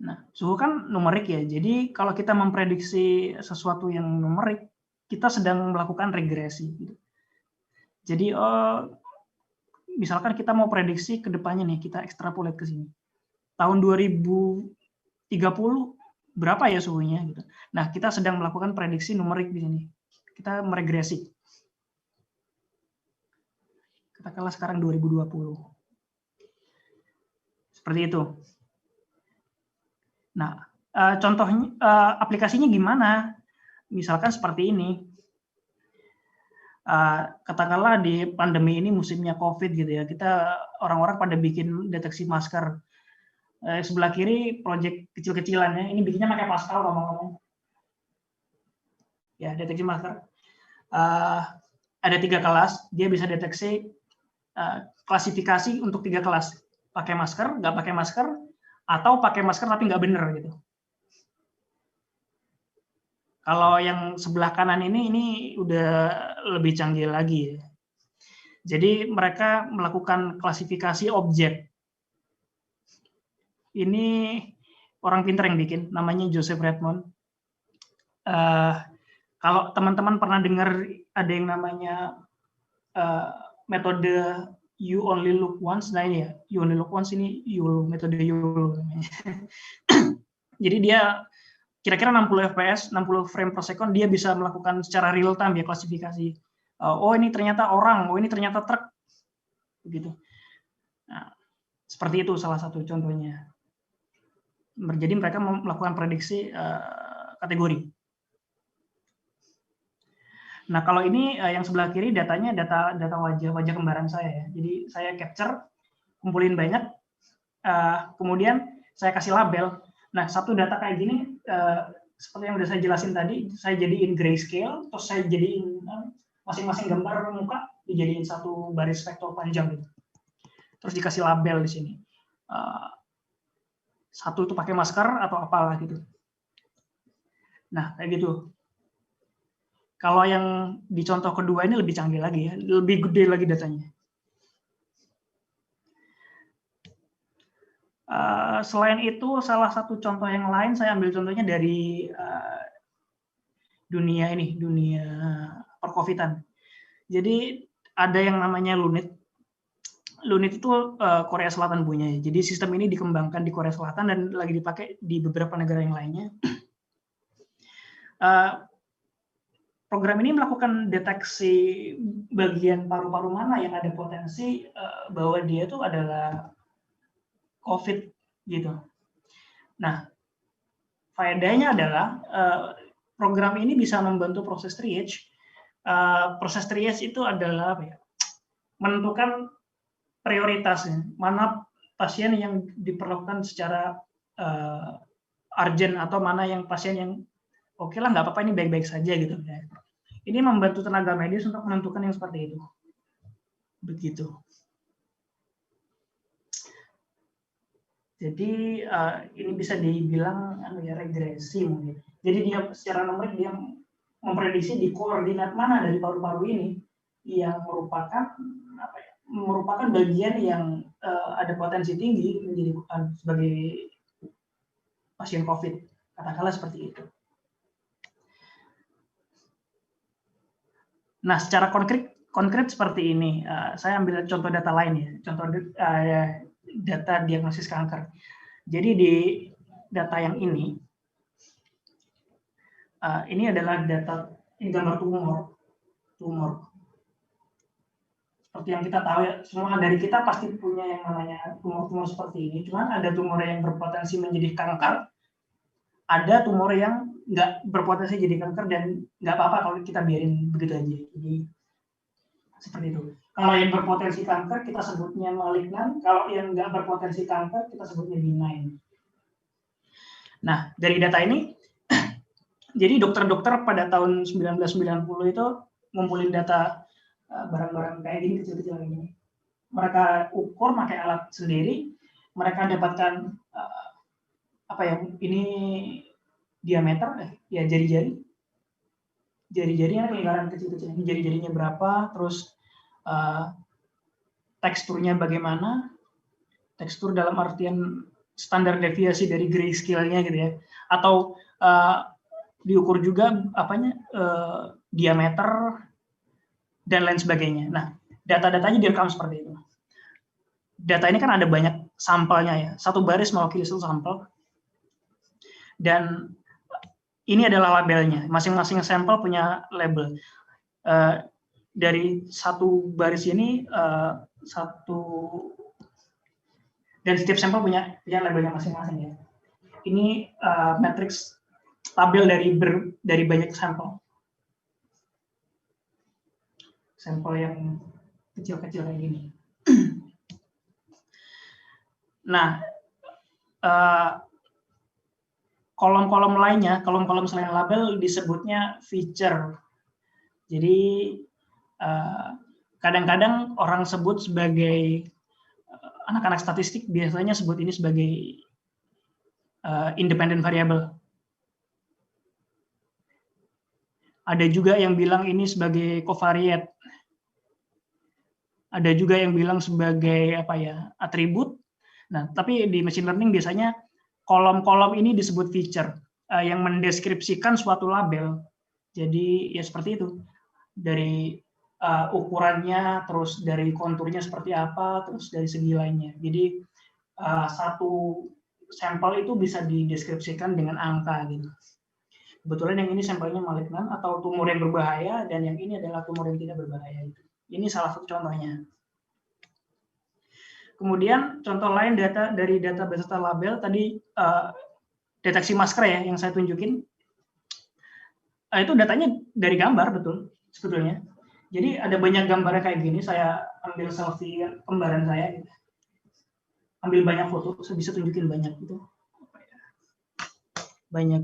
Nah, suhu kan numerik ya. Jadi kalau kita memprediksi sesuatu yang numerik, kita sedang melakukan regresi. Gitu. Jadi misalkan kita mau prediksi ke depannya nih, kita ekstrapolate ke sini. Tahun 2030 berapa ya suhunya gitu. Nah, kita sedang melakukan prediksi numerik di sini. Kita meregresi. Katakanlah sekarang 2020. Seperti itu. Nah, contohnya aplikasinya gimana? Misalkan seperti ini. Katakanlah di pandemi ini musimnya COVID gitu ya, kita orang-orang pada bikin deteksi masker. Sebelah kiri proyek kecil-kecilan ya, ini bikinnya pakai Pascal ngomong-ngomong. Ya, deteksi masker. Ada 3 kelas, dia bisa deteksi klasifikasi untuk 3 kelas. Pakai masker, nggak pakai masker, atau pakai masker tapi nggak bener gitu. Kalau yang sebelah kanan ini udah lebih canggih lagi ya. Jadi mereka melakukan klasifikasi objek. Ini orang pintar yang bikin, namanya Joseph Redmond. Kalau teman-teman pernah dengar ada yang namanya metode you only look once, nah ini ya, you only look once ini metode YOLO namanya. Jadi dia kira-kira 60 fps, 60 frame per second, dia bisa melakukan secara real time ya klasifikasi. Oh ini ternyata orang, oh ini ternyata truk, begitu. Nah, seperti itu salah satu contohnya. Jadi mereka melakukan prediksi kategori. Nah kalau ini yang sebelah kiri datanya data wajah kembaran saya ya. Jadi saya capture, kumpulin banyak, kemudian saya kasih label. Nah satu data kayak gini, seperti yang udah saya jelasin tadi, saya jadiin grayscale, terus saya jadiin masing-masing gambar muka dijadiin satu baris vektor panjang gitu. Terus dikasih label di sini. Satu itu pakai masker atau apalah gitu. Nah kayak gitu. Kalau yang di contoh kedua ini lebih canggih lagi ya, lebih gede lagi datanya. Selain itu, salah satu contoh yang lain saya ambil contohnya dari dunia perkovitan. Jadi ada yang namanya Lunit. Lunit itu Korea Selatan punya. Jadi sistem ini dikembangkan di Korea Selatan dan lagi dipakai di beberapa negara yang lainnya. Program ini melakukan deteksi bagian paru-paru mana yang ada potensi bahwa dia itu adalah COVID gitu. Nah, faedahnya adalah program ini bisa membantu proses triage. Proses triage itu adalah apa ya? Menentukan prioritasnya, mana pasien yang diperlakukan secara urgent atau mana yang pasien yang oke lah nggak apa-apa ini baik-baik saja gitu. Ini membantu tenaga medis untuk menentukan yang seperti itu. Begitu. Jadi ini bisa dibilang regresi mungkin. Jadi dia secara numerik dia memprediksi di koordinat mana dari paru-paru ini yang merupakan bagian yang ada potensi tinggi menjadi sebagai pasien COVID. Katakanlah seperti itu. Nah, secara konkret seperti ini. Saya ambil contoh data lain ya. Contoh data diagnosis kanker. Jadi di data yang ini adalah data gambar tumor. Seperti yang kita tahu ya, semua dari kita pasti punya yang namanya tumor-tumor seperti ini. Cuman ada tumor yang berpotensi menjadi kanker, ada tumor yang nggak berpotensi jadi kanker dan nggak apa-apa kalau kita biarin begitu aja. Jadi seperti itu. Kalau yang berpotensi kanker kita sebutnya malignan, kalau yang nggak berpotensi kanker kita sebutnya benign. Nah dari data ini, jadi dokter-dokter pada tahun 1990 itu ngumpulin data barang-barang kayak gini kecil-kecil ini. Mereka ukur pakai alat sendiri, mereka dapatkan ini diameter ya jari-jarinya lingkaran kecil-kecil ini jari-jarinya berapa, terus teksturnya bagaimana, tekstur dalam artian standar deviasi dari grayscale-nya gitu ya, atau diukur juga diameter dan lain sebagainya. Nah, data-datanya direkam seperti itu. Data ini kan ada banyak sampelnya ya, satu baris mewakili satu sampel. Dan ini adalah labelnya. Masing-masing sampel punya label. Dari satu baris ini dan setiap sampel punya labelnya masing-masing ya. Ini matriks tabel dari banyak sampel. Sampel yang kecil-kecil kayak gini. Nah, kolom-kolom lainnya, kolom-kolom selain label disebutnya feature. Jadi kadang-kadang orang sebut sebagai anak-anak statistik biasanya sebut ini sebagai independent variable. Ada juga yang bilang ini sebagai covariate. Ada juga yang bilang sebagai atribut. Nah, tapi di machine learning biasanya kolom-kolom ini disebut feature yang mendeskripsikan suatu label. Jadi ya seperti itu. Dari ukurannya, terus dari konturnya seperti apa, terus dari segi lainnya. Jadi satu sampel itu bisa dideskripsikan dengan angka gitu. Kebetulan yang ini sampelnya malignan atau tumor yang berbahaya, dan yang ini adalah tumor yang tidak berbahaya. Ini salah satu contohnya. Kemudian contoh lain dari data beserta label tadi deteksi masker ya yang saya tunjukin. Itu datanya dari gambar betul sebetulnya. Jadi ada banyak gambarnya kayak gini. Saya ambil selfie kembaran saya, gitu. Ambil banyak foto, saya bisa tunjukin banyak itu. Banyak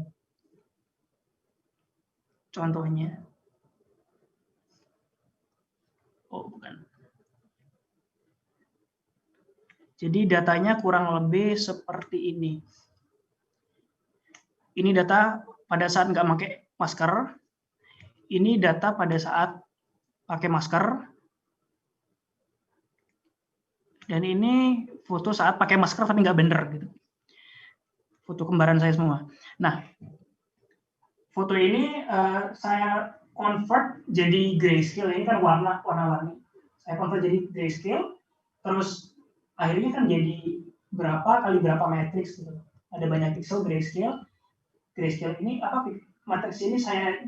contohnya. Oh bukan. Jadi datanya kurang lebih seperti ini. Ini data pada saat nggak pakai masker. Ini data pada saat pakai masker. Dan ini foto saat pakai masker tapi nggak bener gitu. Foto kembaran saya semua. Nah, foto ini saya convert jadi grayscale. Ini kan warna-warni. Saya convert jadi grayscale. Terus akhirnya kan jadi berapa kali berapa matriks gitu. Ada banyak pixel grayscale. Grayscale ini matriks ini saya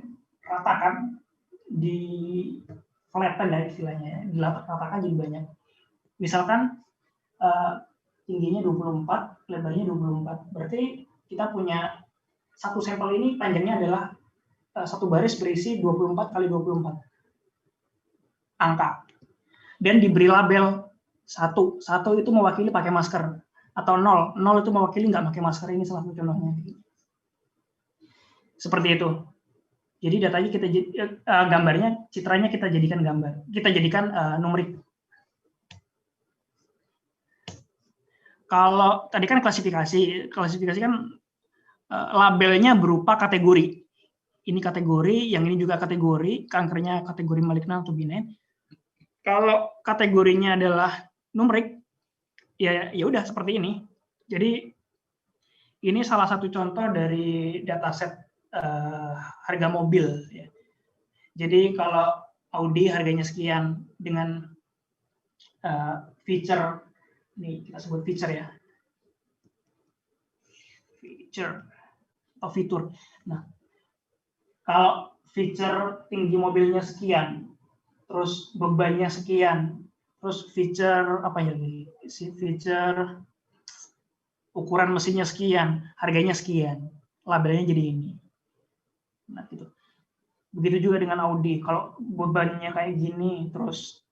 ratakan di flatten ya istilahnya. Diratakan jadi banyak. Misalkan tingginya 24, lebarnya 24. Berarti kita punya satu sampel ini panjangnya adalah satu baris berisi 24 kali 24 angka. Dan diberi label 1 itu mewakili pakai masker, atau 0 itu mewakili nggak pakai masker. Ini salah satu contohnya. Seperti itu. Jadi datanya gambarnya, citranya kita jadikan gambar, kita jadikan numerik. Kalau tadi kan klasifikasi kan labelnya berupa kategori. Ini kategori, yang ini juga kategori, kankernya kategori malignan atau benign. Kalau kategorinya adalah numerik, ya udah seperti ini. Jadi ini salah satu contoh dari dataset harga mobil. Ya. Jadi kalau Audi harganya sekian dengan feature, ini kita sebut feature ya, feature atau fitur. Nah, kalau feature tinggi mobilnya sekian, terus bebannya sekian, terus feature feature ukuran mesinnya sekian, harganya sekian, labelnya jadi ini. Nah, gitu. Begitu juga dengan Audi. Kalau bebannya kayak gini, terus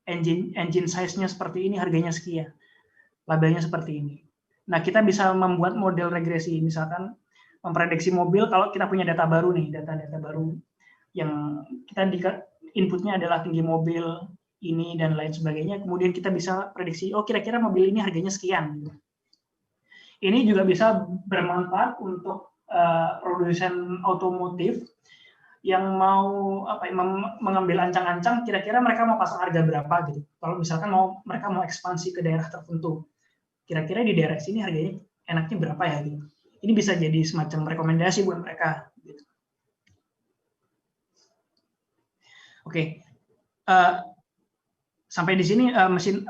engine size-nya seperti ini, harganya sekian, labelnya seperti ini. Nah, kita bisa membuat model regresi, misalkan memprediksi mobil kalau kita punya data baru nih, data-data baru yang kita inputnya adalah tinggi mobil ini dan lain sebagainya. Kemudian kita bisa prediksi, oh kira-kira mobil ini harganya sekian. Ini juga bisa bermanfaat untuk produsen otomotif yang mau mengambil ancang-ancang, kira-kira mereka mau pasang harga berapa gitu. Kalau misalkan mereka mau ekspansi ke daerah tertentu, kira-kira di daerah sini harganya enaknya berapa ya gitu. Ini bisa jadi semacam rekomendasi buat mereka. Gitu. Oke, sampai di sini mesin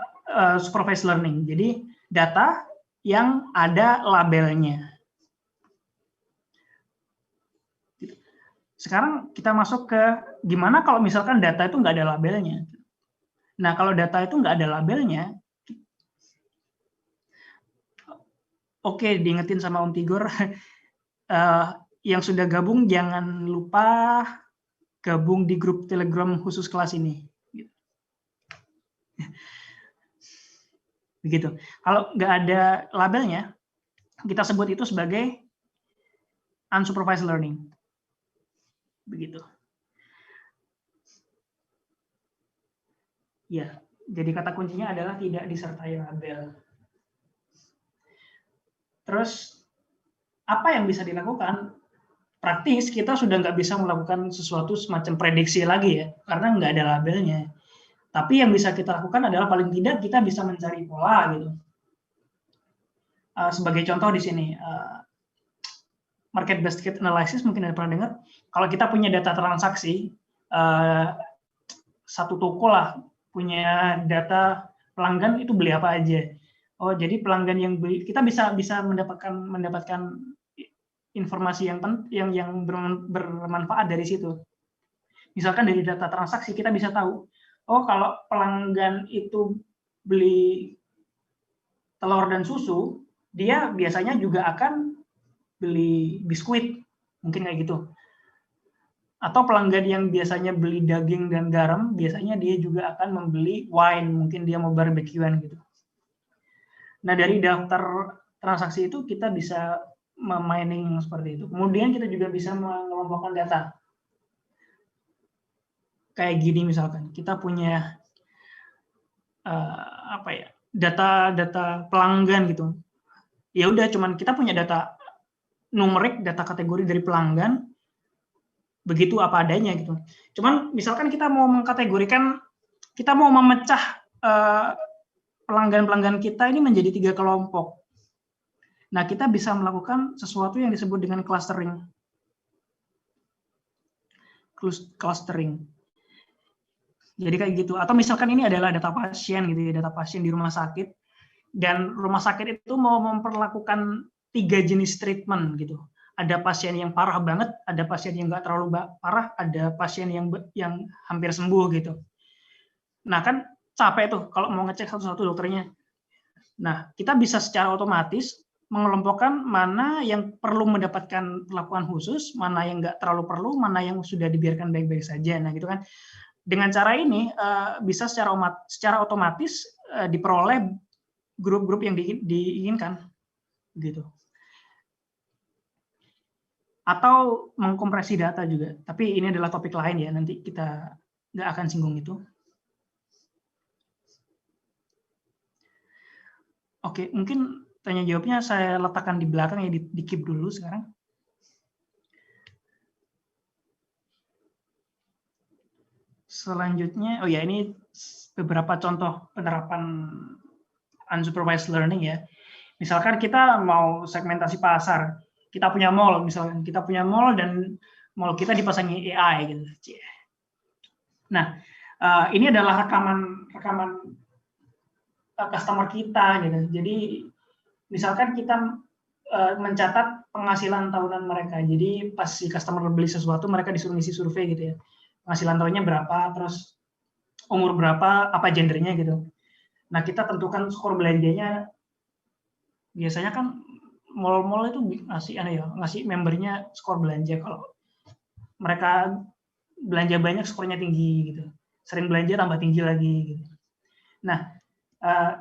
supervised learning. Jadi data yang ada labelnya. Sekarang kita masuk ke gimana kalau misalkan data itu nggak ada labelnya. Nah, kalau data itu nggak ada labelnya, oke, diingetin sama Om Tigor, yang sudah gabung jangan lupa gabung di grup Telegram khusus kelas ini. Begitu. Kalau nggak ada labelnya, kita sebut itu sebagai unsupervised learning. Begitu. Ya, jadi kata kuncinya adalah tidak disertai label. Terus, apa yang bisa dilakukan? Praktis, kita sudah nggak bisa melakukan sesuatu semacam prediksi lagi ya, karena nggak ada labelnya. Tapi yang bisa kita lakukan adalah paling tidak kita bisa mencari pola gitu. Sebagai contoh di sini, market basket analysis mungkin ada pernah dengar. Kalau kita punya data transaksi, satu toko lah punya data pelanggan itu beli apa aja. Oh, jadi pelanggan yang beli, kita bisa mendapatkan informasi yang bermanfaat dari situ. Misalkan dari data transaksi kita bisa tahu, oh kalau pelanggan itu beli telur dan susu, dia biasanya juga akan beli biskuit, mungkin kayak gitu. Atau pelanggan yang biasanya beli daging dan garam, biasanya dia juga akan membeli wine, mungkin dia mau barbekyuan gitu. Nah, dari daftar transaksi itu kita bisa mining seperti itu. Kemudian kita juga bisa mengelompokkan data. Kayak gini misalkan, kita punya data pelanggan gitu. Ya udah, cuman kita punya data numerik, data kategori dari pelanggan, begitu apa adanya gitu. Cuman misalkan kita mau mengkategorikan, kita mau memecah pelanggan-pelanggan kita ini menjadi 3 kelompok. Nah, kita bisa melakukan sesuatu yang disebut dengan clustering. Clustering. Jadi kayak gitu. Atau misalkan ini adalah data pasien gitu ya, data pasien di rumah sakit. Dan rumah sakit itu mau memperlakukan 3 jenis treatment gitu. Ada pasien yang parah banget, ada pasien yang nggak terlalu parah, ada pasien yang hampir sembuh gitu. Nah kan capek tuh kalau mau ngecek satu-satu dokternya. Nah, kita bisa secara otomatis mengelompokkan mana yang perlu mendapatkan perlakuan khusus, mana yang nggak terlalu perlu, mana yang sudah dibiarkan baik-baik saja. Nah, gitu kan. Dengan cara ini bisa secara otomatis diperoleh grup-grup yang diinginkan, gitu. Atau mengkompresi data juga. Tapi ini adalah topik lain ya, nanti kita nggak akan singgung itu. Oke, mungkin tanya jawabnya saya letakkan di belakang ya, di keep dulu sekarang. Selanjutnya, oh ya ini beberapa contoh penerapan unsupervised learning ya. Misalkan kita mau segmentasi pasar, kita punya mall misalkan, kita punya mall dan mall kita dipasangi AI gitu. Nah, ini adalah rekaman customer kita gitu. Jadi misalkan kita mencatat penghasilan tahunan mereka. Jadi pas si customer beli sesuatu, mereka disuruh ngisi survei gitu ya. Penghasilan tahunnya berapa, terus umur berapa, apa gendernya gitu. Nah, kita tentukan skor belanjanya. Biasanya kan mall-mall itu ngasih membernya skor belanja. Kalau mereka belanja banyak, skornya tinggi gitu. Sering belanja tambah tinggi lagi gitu. Nah,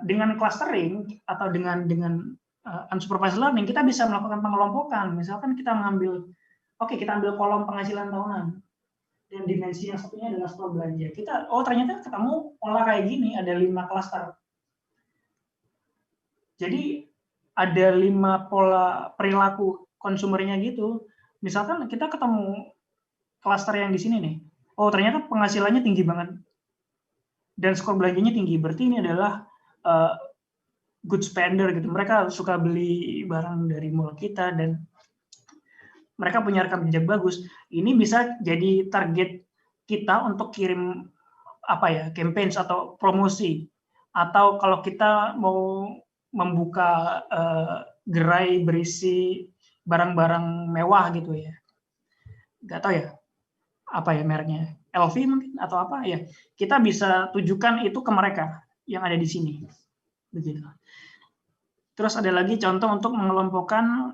dengan clustering atau dengan unsupervised learning, kita bisa melakukan pengelompokan. Misalkan kita kita ambil kolom penghasilan tahunan, dan dimensi yang satunya adalah skor belanja. Ternyata ketemu pola kayak gini, ada 5 cluster. Jadi ada 5 pola perilaku konsumernya gitu. Misalkan kita ketemu cluster yang di sini nih. Oh, ternyata penghasilannya tinggi banget. Dan skor belanjanya tinggi. Berarti ini adalah good spender gitu. Mereka suka beli barang dari mall kita dan mereka punya rekam jejak bagus. Ini bisa jadi target kita untuk kirim campaigns atau promosi. Atau kalau kita mau membuka gerai berisi barang-barang mewah gitu ya. Nggak tahu ya. apa ya mereknya, LV mungkin atau apa ya, kita bisa tujukan itu ke mereka yang ada di sini, begitu. Terus ada lagi contoh untuk mengelompokkan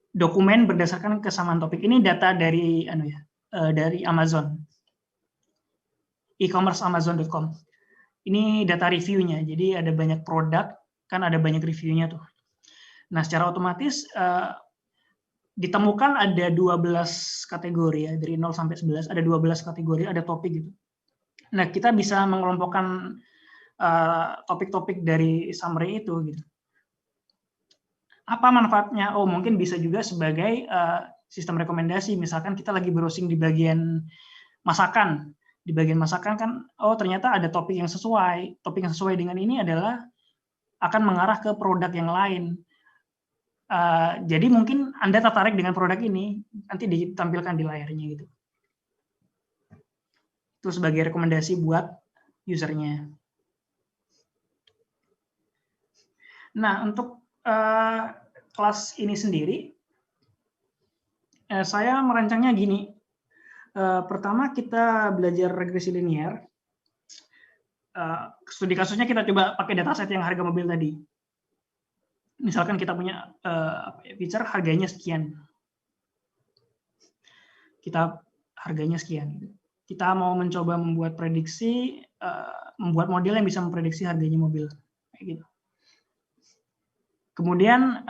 dokumen berdasarkan kesamaan topik. Ini data dari dari Amazon, e-commerce Amazon.com. Ini data reviewnya, jadi ada banyak produk, kan ada banyak reviewnya tuh. Nah, secara otomatis ditemukan ada 12 kategori ya, dari 0 sampai 11 ada 12 kategori, ada topik gitu. Nah, kita bisa mengelompokkan topik-topik dari summary itu gitu. Apa manfaatnya? Oh, mungkin bisa juga sebagai sistem rekomendasi. Misalkan kita lagi browsing di bagian masakan. Di bagian masakan kan, oh ternyata ada topik yang sesuai. Topik yang sesuai dengan ini adalah akan mengarah ke produk yang lain. Jadi mungkin Anda tertarik dengan produk ini, nanti ditampilkan di layarnya gitu. Itu sebagai rekomendasi buat usernya. Nah, untuk kelas ini sendiri, saya merancangnya gini. Pertama kita belajar regresi linear. Studi kasusnya kita coba pakai dataset yang harga mobil tadi. Misalkan kita punya feature harganya sekian. Kita harganya sekian. Kita mau mencoba membuat prediksi, membuat model yang bisa memprediksi harganya mobil. Kayak gitu. Kemudian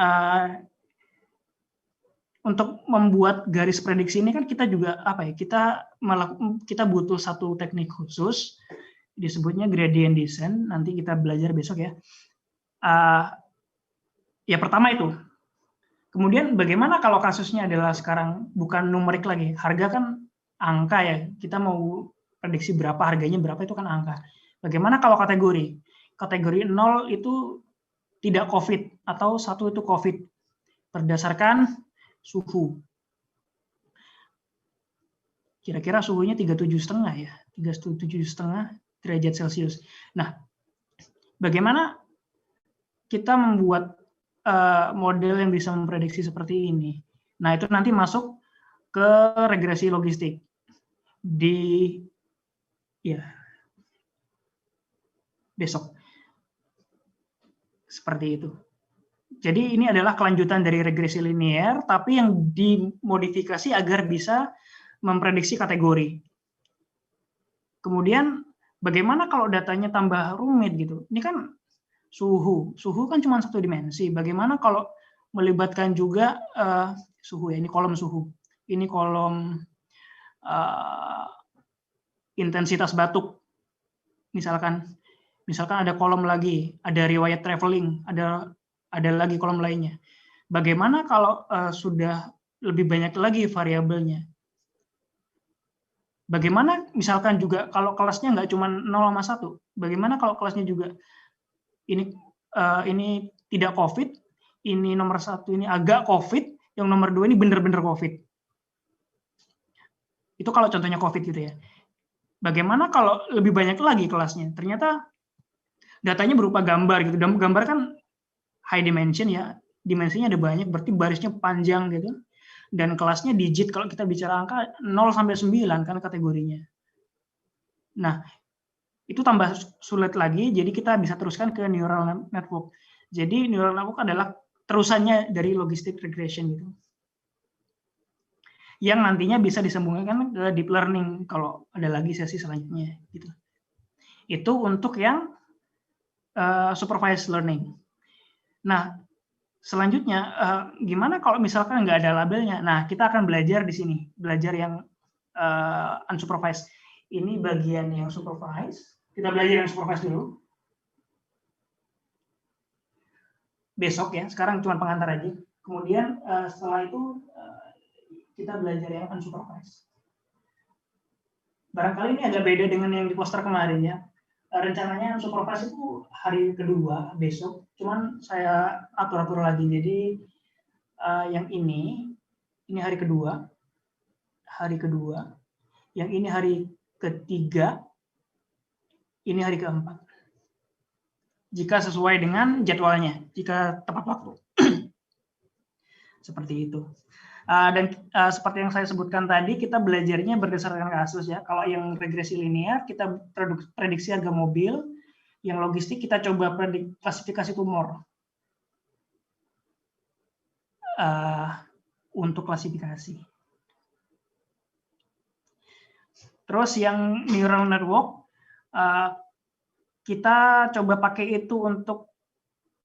untuk membuat garis prediksi ini kan kita juga kita butuh satu teknik khusus, disebutnya gradient descent. Nanti kita belajar besok ya. Ya pertama itu. Kemudian bagaimana kalau kasusnya adalah sekarang bukan numerik lagi, harga kan angka ya. Kita mau prediksi berapa harganya berapa itu kan angka. Bagaimana kalau kategori? Kategori 0 itu tidak COVID atau 1 itu COVID berdasarkan suhu. Kira-kira suhunya 37,5 ya, 37,5 derajat Celcius. Nah, bagaimana kita membuat model yang bisa memprediksi seperti ini? Nah, itu nanti masuk ke regresi logistik di besok. Seperti itu. Jadi ini adalah kelanjutan dari regresi linear, tapi yang dimodifikasi agar bisa memprediksi kategori. Kemudian bagaimana kalau datanya tambah rumit gitu? Ini kan suhu kan cuma satu dimensi. Bagaimana kalau melibatkan juga suhu ya? Ini kolom suhu, ini kolom intensitas batuk. Misalkan ada kolom lagi, ada riwayat traveling, ada lagi kolom lainnya. Bagaimana kalau sudah lebih banyak lagi variabelnya? Bagaimana misalkan juga kalau kelasnya nggak cuma 0 sama 1, bagaimana kalau kelasnya juga ini tidak COVID, ini nomor 1 ini agak COVID, yang nomor 2 ini benar-benar COVID. Itu kalau contohnya COVID gitu ya. Bagaimana kalau lebih banyak lagi kelasnya? Ternyata datanya berupa gambar gitu. Gambar kan high dimension ya, dimensinya ada banyak, berarti barisnya panjang gitu. Dan kelasnya digit, kalau kita bicara angka 0 sampai 9 kan kategorinya. Nah, itu tambah sulit lagi, jadi kita bisa teruskan ke neural network. Jadi neural network adalah terusannya dari logistic regression gitu. Yang nantinya bisa disambungkan ke deep learning kalau ada lagi sesi selanjutnya gitu. Itu untuk yang supervised learning. Nah, selanjutnya gimana kalau misalkan nggak ada labelnya? Nah, kita akan belajar di sini, belajar yang unsupervised. Ini bagian yang supervised. Kita belajar yang supervised dulu. Besok ya, sekarang cuma pengantar aja. Kemudian setelah itu kita belajar yang unsupervised. Barangkali ini agak beda dengan yang di poster kemarin ya. Rencananya unsupervised itu hari kedua besok, cuman saya atur-atur lagi. Jadi yang ini hari kedua, yang ini hari ketiga, ini hari keempat. Jika sesuai dengan jadwalnya, jika tepat waktu. Seperti itu. Seperti yang saya sebutkan tadi, kita belajarnya berdasarkan kasus ya. Kalau yang regresi linear, kita prediksi harga mobil. Yang logistik, kita coba klasifikasi tumor. Untuk klasifikasi. Terus yang neural network, kita coba pakai itu untuk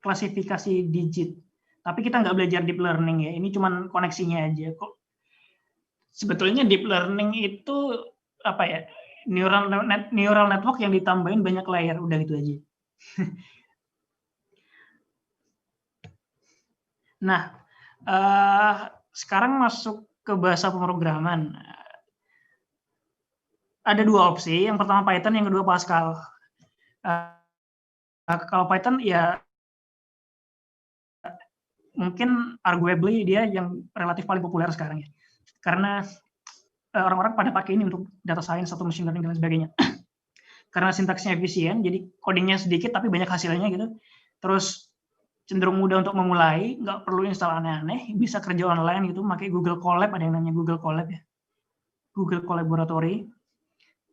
klasifikasi digit. Tapi kita nggak belajar deep learning ya, ini cuma koneksinya aja. Sebetulnya deep learning itu apa ya? Neural network yang ditambahin banyak layer, udah gitu aja. Nah, sekarang masuk ke bahasa pemrograman. Ada dua opsi, yang pertama Python, yang kedua Pascal. Kalau Python ya mungkin arguably dia yang relatif paling populer sekarang ya, karena orang-orang pada pakai ini untuk data science atau machine learning dan sebagainya. Karena sintaksnya efisien, jadi codingnya sedikit tapi banyak hasilnya gitu. Terus cenderung mudah untuk memulai, nggak perlu install aneh-aneh, bisa kerja online gitu, pakai Google Colab, ada yang namanya Google Colab ya, Google Collaboratory.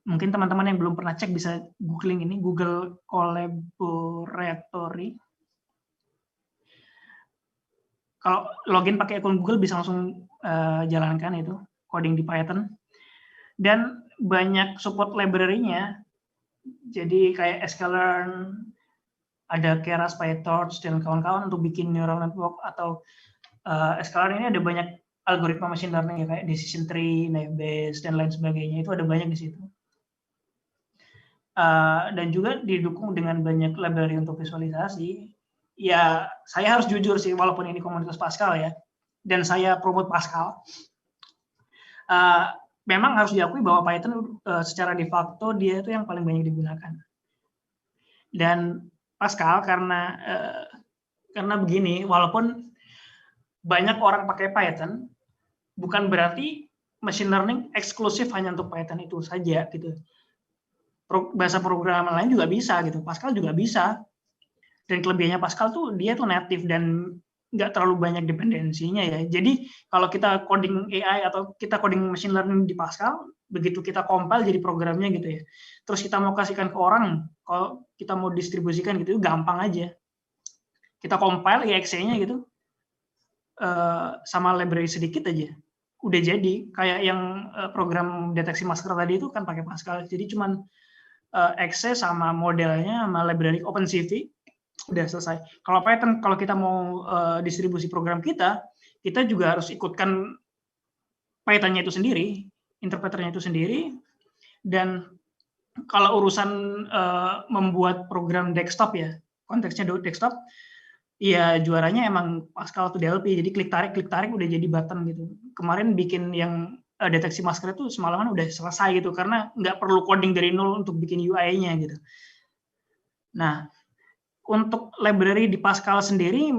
Mungkin teman-teman yang belum pernah cek bisa googling ini, Google Collaboratory. Kalau login pakai akun Google bisa langsung jalankan itu, coding di Python. Dan banyak support library-nya, jadi kayak sklearn, ada Keras, PyTorch, dan kawan-kawan untuk bikin neural network, atau sklearn ini ada banyak algoritma machine learning ya, kayak decision tree, naive bayes, dan lain sebagainya, itu ada banyak di situ. Dan juga didukung dengan banyak library untuk visualisasi. Ya, saya harus jujur sih, walaupun ini komunitas Pascal ya, dan saya promote Pascal, memang harus diakui bahwa Python secara de facto dia itu yang paling banyak digunakan. Dan Pascal karena begini, walaupun banyak orang pakai Python, bukan berarti machine learning eksklusif hanya untuk Python itu saja gitu. Bahasa programan lain juga bisa gitu, Pascal juga bisa. Dan kelebihannya Pascal tuh dia tuh native dan nggak terlalu banyak dependensinya ya. Jadi kalau kita coding AI atau kita coding machine learning di Pascal, begitu kita compile jadi programnya gitu ya. Terus kita mau kasihkan ke orang, kalau kita mau distribusikan gitu, gampang aja. Kita compile EXE-nya gitu, sama library sedikit aja, udah jadi. Kayak yang program deteksi masker tadi itu kan pakai Pascal. Jadi cuman EXE sama modelnya sama library OpenCV, udah selesai. Kalau Python, kalau kita mau distribusi program kita juga harus ikutkan Python-nya itu sendiri, interpreternya itu sendiri, dan kalau urusan membuat program desktop ya, konteksnya desktop, ya juaranya emang Pascal atau DLP, jadi klik tarik udah jadi button gitu. Kemarin bikin yang deteksi masker itu semalaman udah selesai gitu, karena nggak perlu coding dari nol untuk bikin UI-nya gitu. Nah, untuk library di Pascal sendiri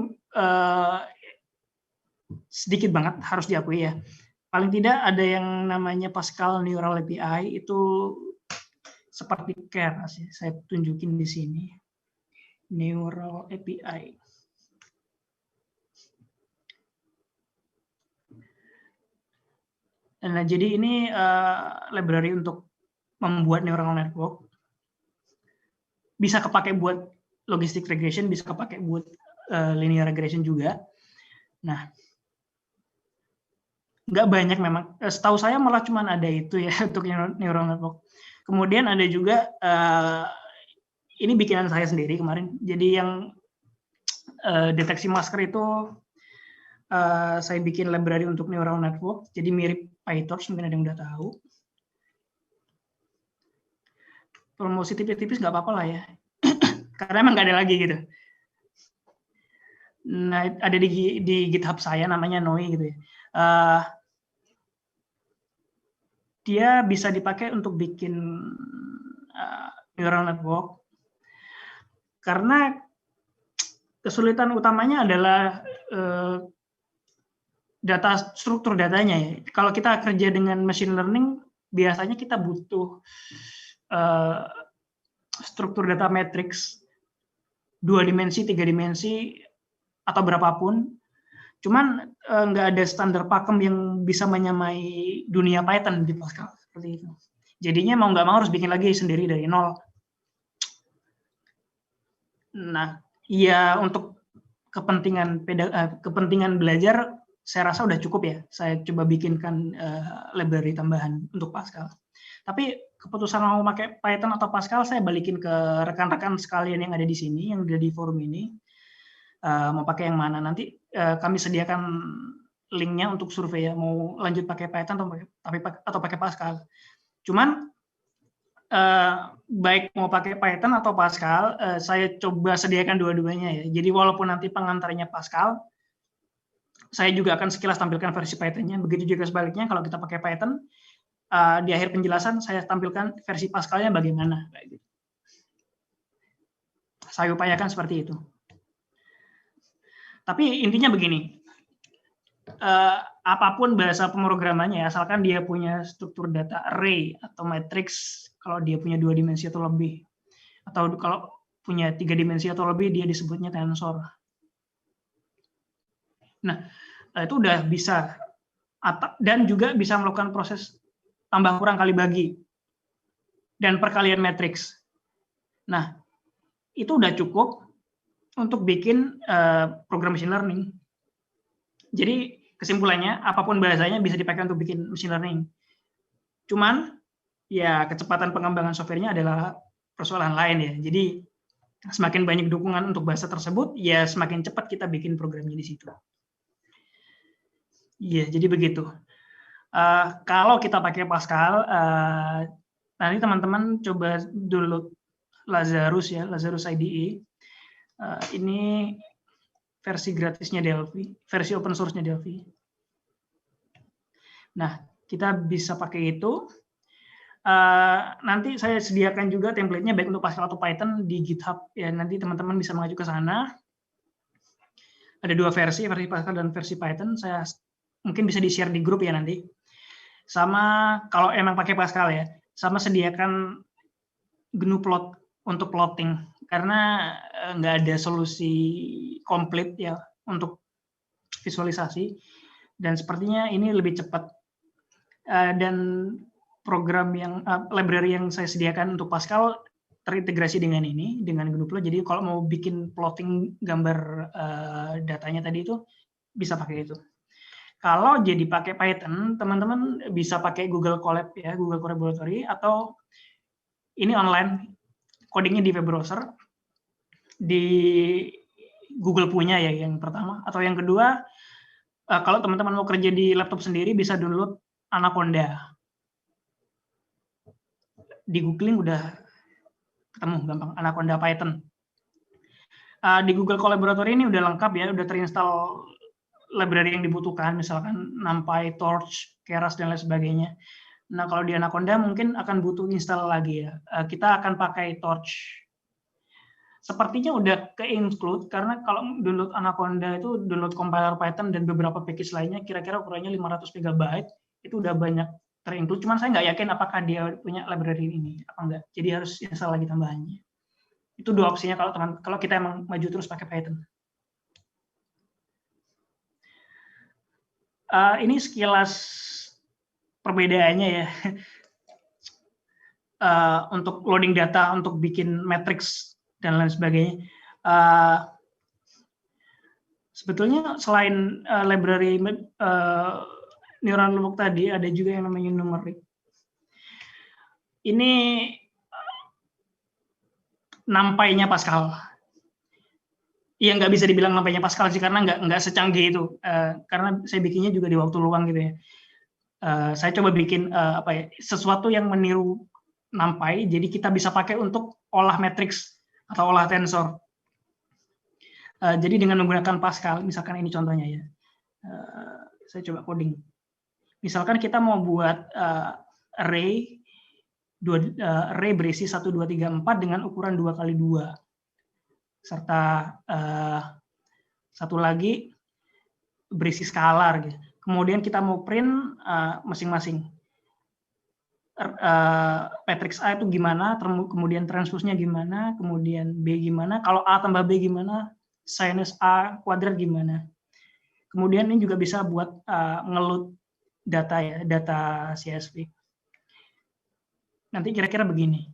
sedikit banget, harus diakui ya. Paling tidak ada yang namanya Pascal Neural API, itu seperti Keras ya. Saya tunjukin di sini. Neural API. Nah, jadi ini library untuk membuat neural network. Bisa kepake buat logistic regression, bisa kepake buat linear regression juga. Nah, nggak banyak memang. Setahu saya malah cuma ada itu ya untuk neural network. Kemudian ada juga ini bikinan saya sendiri kemarin. Jadi yang deteksi masker itu saya bikin library untuk neural network. Jadi mirip PyTorch, mungkin ada yang udah tahu. Promosi tipis-tipis nggak apa-apa lah ya. Karena emang nggak ada lagi gitu. Nah, ada di GitHub saya namanya Noi gitu ya. Dia bisa dipakai untuk bikin neural network. Karena kesulitan utamanya adalah struktur datanya ya. Kalau kita kerja dengan machine learning, biasanya kita butuh struktur data matrix 2 dimensi, 3 dimensi, atau berapapun. Cuman nggak ada standar pakem yang bisa menyamai dunia Python di Pascal seperti itu. Jadinya mau nggak mau harus bikin lagi sendiri dari nol. Nah, ya untuk kepentingan belajar saya rasa udah cukup ya. Saya coba bikinkan library tambahan untuk Pascal. Tapi keputusan mau pakai Python atau Pascal saya balikin ke rekan-rekan sekalian yang ada di sini, yang ada di forum ini. Mau pakai yang mana nanti kami sediakan linknya untuk survei ya, mau lanjut pakai Python atau pakai Pascal. Cuman baik mau pakai Python atau Pascal, saya coba sediakan dua-duanya ya. Jadi walaupun nanti pengantarnya Pascal, saya juga akan sekilas tampilkan versi Python-nya. Begitu juga sebaliknya kalau kita pakai Python, di akhir penjelasan saya tampilkan versi Pascal-nya bagaimana. Saya upayakan seperti itu. Tapi intinya begini, apapun bahasa pemrogramannya, asalkan dia punya struktur data array atau matrix, kalau dia punya 2 dimensi atau lebih, atau kalau punya 3 dimensi atau lebih, dia disebutnya tensor. Nah, itu udah bisa, dan juga bisa melakukan proses tambah kurang kali bagi, dan perkalian matrix. Nah, itu udah cukup untuk bikin program machine learning. Jadi kesimpulannya, apapun bahasanya bisa dipakai untuk bikin machine learning. Cuman, ya kecepatan pengembangan softwarenya adalah persoalan lain ya. Jadi semakin banyak dukungan untuk bahasa tersebut, ya semakin cepat kita bikin programnya di situ. Iya, jadi begitu. Kalau kita pakai Pascal, nanti teman-teman coba download Lazarus ya, Lazarus IDE. Ini versi gratisnya Delphi, versi open source-nya Delphi. Nah, kita bisa pakai itu. Nanti saya sediakan juga template-nya baik untuk Pascal atau Python di GitHub. Ya, nanti teman-teman bisa mengacu ke sana. Ada 2 versi Pascal dan versi Python. Saya mungkin bisa di-share di grup ya nanti. Sama kalau emang pakai Pascal ya, sama sediakan GNU plot untuk plotting. Karena nggak ada solusi komplit ya untuk visualisasi, dan sepertinya ini lebih cepat. Dan program yang library yang saya sediakan untuk Pascal terintegrasi dengan ini, dengan GNU plot. Jadi kalau mau bikin plotting gambar datanya tadi itu bisa pakai itu. Kalau jadi pakai Python, teman-teman bisa pakai Google Colab ya, Google Collaboratory, atau ini online, codingnya di web browser, di Google punya ya yang pertama, atau yang kedua, kalau teman-teman mau kerja di laptop sendiri bisa download Anaconda. Di googling udah ketemu gampang, Anaconda Python. Di Google Collaboratory ini udah lengkap ya, udah terinstall library yang dibutuhkan, misalkan NumPy, Torch, Keras, dan lain sebagainya. Nah, kalau di Anaconda mungkin akan butuh install lagi ya. Kita akan pakai Torch. Sepertinya udah ke-include, karena kalau download Anaconda itu download compiler Python dan beberapa package lainnya, kira-kira ukurannya 500 MB, itu udah banyak ter-include. Cuman saya nggak yakin apakah dia punya library ini, apa enggak. Jadi harus install lagi tambahannya. Itu 2 opsinya kalau kita emang maju terus pakai Python. Ini sekilas perbedaannya ya. Untuk loading data, untuk bikin matrix dan lain sebagainya. Sebetulnya selain library neural network tadi, ada juga yang namanya numeric. Ini NumPy-nya Pascal. Ya nggak bisa dibilang NumPy-nya Pascal sih, karena nggak secanggih itu. Karena saya bikinnya juga di waktu luang gitu ya. Saya coba bikin sesuatu yang meniru NumPy, jadi kita bisa pakai untuk olah matrix atau olah tensor. Jadi dengan menggunakan Pascal, misalkan ini contohnya ya. Saya coba coding. Misalkan kita mau buat array berisi 1, 2, 3, 4 dengan ukuran 2x2. Serta satu lagi berisi skalar gitu. Kemudian kita mau print masing-masing. Matrix A itu gimana, kemudian transposnya gimana, kemudian B gimana, kalau A tambah B gimana, sinus A kuadrat gimana. Kemudian ini juga bisa buat ngeload data ya, data CSV. Nanti kira-kira begini.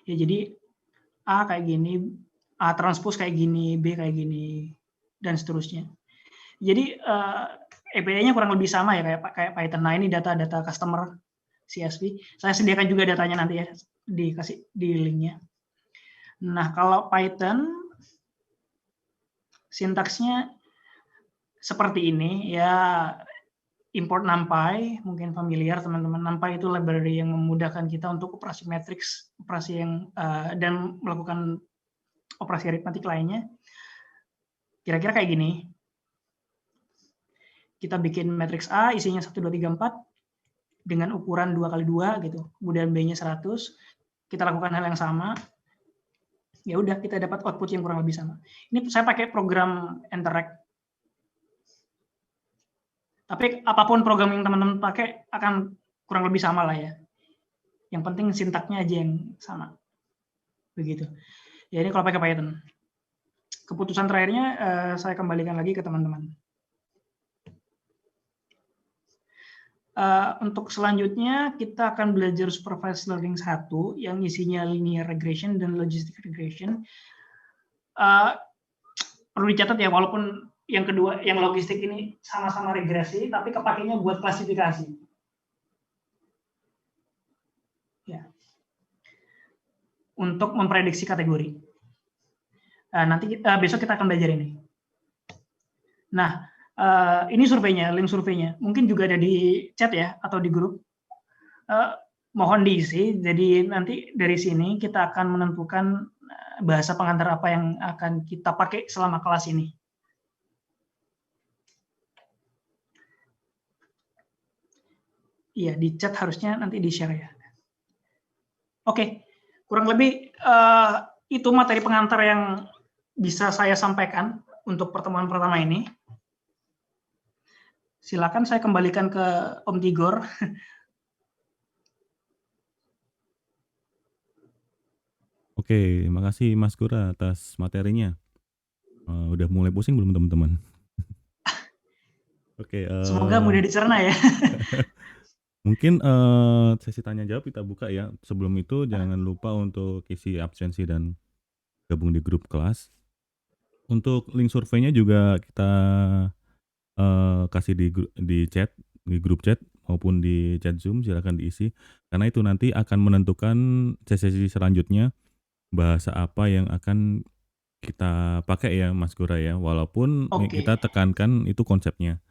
Ya jadi A kayak gini, A transpose kayak gini, B kayak gini, dan seterusnya. Jadi API-nya kurang lebih sama ya kayak Python. Nah ini data-data customer CSV. Saya sediakan juga datanya nanti ya, dikasih di linknya. Nah kalau Python sintaksnya seperti ini ya, import NumPy, mungkin familiar teman-teman. NumPy itu library yang memudahkan kita untuk operasi matriks, operasi yang dan melakukan operasi aritmatik lainnya. Kira-kira kayak gini. Kita bikin matriks A isinya 1 2 3 4 dengan ukuran 2x2 gitu. Kemudian B-nya 100. Kita lakukan hal yang sama. Ya udah kita dapat output yang kurang lebih sama. Ini saya pakai program Interact. Tapi apapun program yang teman-teman pakai akan kurang lebih sama lah ya. Yang penting sintaknya aja yang sama. Begitu. Ya ini kalau pakai Python. Keputusan terakhirnya saya kembalikan lagi ke teman-teman. Untuk selanjutnya kita akan belajar supervised learning 1 yang isinya linear regression dan logistic regression. Perlu dicatat ya, walaupun yang kedua, yang logistik ini sama-sama regresi, tapi kepakainya buat klasifikasi. Ya. Untuk memprediksi kategori. Nanti besok kita akan belajar ini. Nah, ini surveinya, link surveinya. Mungkin juga ada di chat ya, atau di grup. Mohon diisi, jadi nanti dari sini kita akan menentukan bahasa pengantar apa yang akan kita pakai selama kelas ini. Iya, di chat harusnya nanti di-share ya. Oke, kurang lebih itu materi pengantar yang bisa saya sampaikan untuk pertemuan pertama ini. Silakan saya kembalikan ke Om Tigor. Oke, makasih Mas Gora atas materinya. Udah mulai pusing belum teman-teman? Oke. Semoga mudah dicerna ya. Mungkin sesi tanya jawab kita buka ya. Sebelum itu jangan lupa untuk isi absensi dan gabung di grup kelas. Untuk link surveinya juga kita kasih di chat, di grup chat maupun di chat Zoom, silakan diisi. Karena itu nanti akan menentukan sesi selanjutnya bahasa apa yang akan kita pakai ya Mas Gora ya. Walaupun kita tekankan itu konsepnya.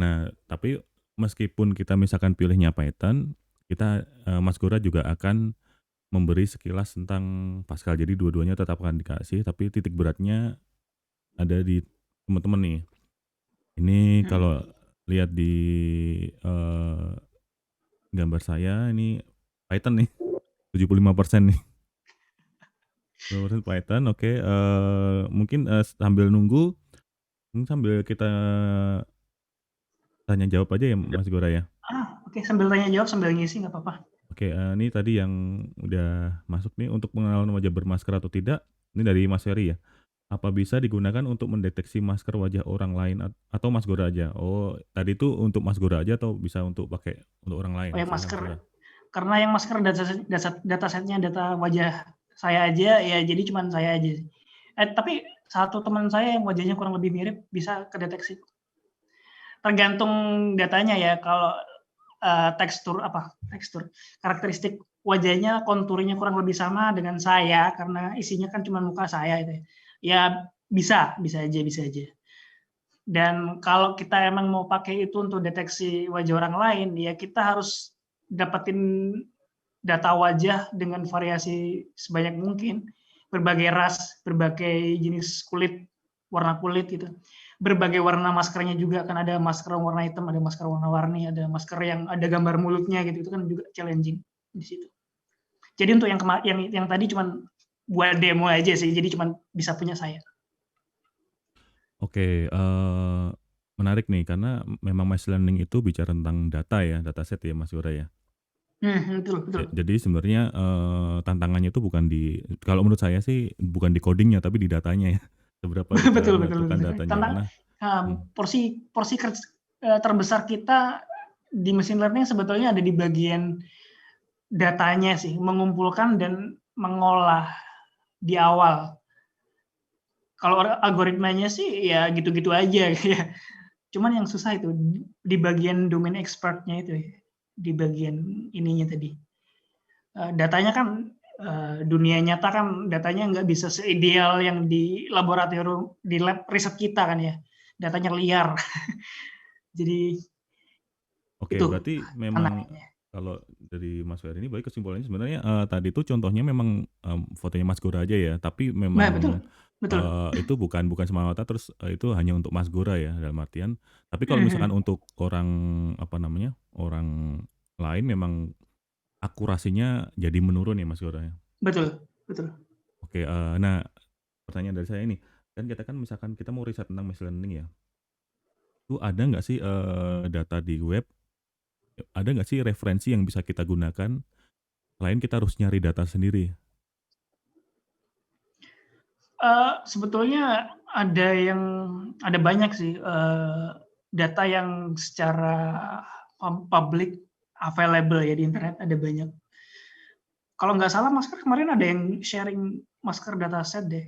Nah, tapi meskipun kita misalkan pilihnya Python, kita Mas Gora juga akan memberi sekilas tentang Pascal. Jadi dua-duanya tetap akan dikasih, tapi titik beratnya ada di teman-teman nih. Ini kalau lihat di gambar saya ini Python nih, 75% nih. 75% Python, oke. Mungkin sambil nunggu, sambil kita tanya jawab aja ya Mas Gora ya. Oke, sambil tanya jawab sambil ngisi nggak apa-apa. Oke, ini tadi yang udah masuk nih, untuk pengenalan wajah bermasker atau tidak. Ini dari Mas Ferry ya. Apa bisa digunakan untuk mendeteksi masker wajah orang lain atau Mas Gora aja? Oh, tadi itu untuk Mas Gora aja atau bisa untuk pakai untuk orang lain? Oh, yang masker. Karena yang masker datasetnya data wajah saya aja ya, jadi cuma saya aja. Tapi satu teman saya yang wajahnya kurang lebih mirip bisa kedeteksi. Tergantung datanya ya. Kalau tekstur karakteristik wajahnya, konturnya kurang lebih sama dengan saya karena isinya kan cuma muka saya itu ya, bisa aja. Dan kalau kita emang mau pakai itu untuk deteksi wajah orang lain, ya kita harus dapetin data wajah dengan variasi sebanyak mungkin, berbagai ras, berbagai jenis kulit, warna kulit gitu. Berbagai warna maskernya juga, kan ada masker warna hitam, ada masker warna-warni, ada masker yang ada gambar mulutnya gitu, itu kan juga challenging di situ. Jadi untuk yang tadi cuma buat demo aja sih, jadi cuma bisa punya saya. Oke, menarik nih karena memang machine learning itu bicara tentang data ya, dataset ya Mas Gora ya. Betul. Jadi sebenarnya tantangannya itu bukan kalau menurut saya sih bukan di codingnya tapi di datanya ya. seberapa bisa Betul, menentukan datanya tentang karena porsi porsi terbesar kita di machine learning sebetulnya ada di bagian datanya sih, mengumpulkan dan mengolah di awal. Kalau algoritmanya sih ya gitu-gitu aja ya. Cuman yang susah itu di bagian domain expertnya itu ya, di bagian ininya tadi. Datanya kan dunia nyata kan datanya nggak bisa seideal yang di laboratorium di lab riset kita kan ya. Datanya liar. Jadi Oke, itu berarti memang tantangannya. kalau dari Mas Ferry ini berarti kesimpulannya sebenarnya tadi itu contohnya memang fotonya Mas Gora aja ya, tapi Nah, memang betul. itu bukan semata-mata terus itu hanya untuk Mas Gora ya dalam artian. Tapi kalau misalkan Mhm. untuk orang apa namanya orang lain memang akurasinya jadi menurun ya Mas Gora ya. Betul, betul. Oke, nah pertanyaan dari saya ini kan kita kan misalkan kita mau riset tentang machine learning ya, itu ada nggak sih data di web, ada nggak sih referensi yang bisa kita gunakan selain kita harus nyari data sendiri? Sebetulnya ada banyak sih, data yang secara public available ya di internet ada banyak. Kalau nggak salah Masker kemarin ada yang sharing Masker dataset deh.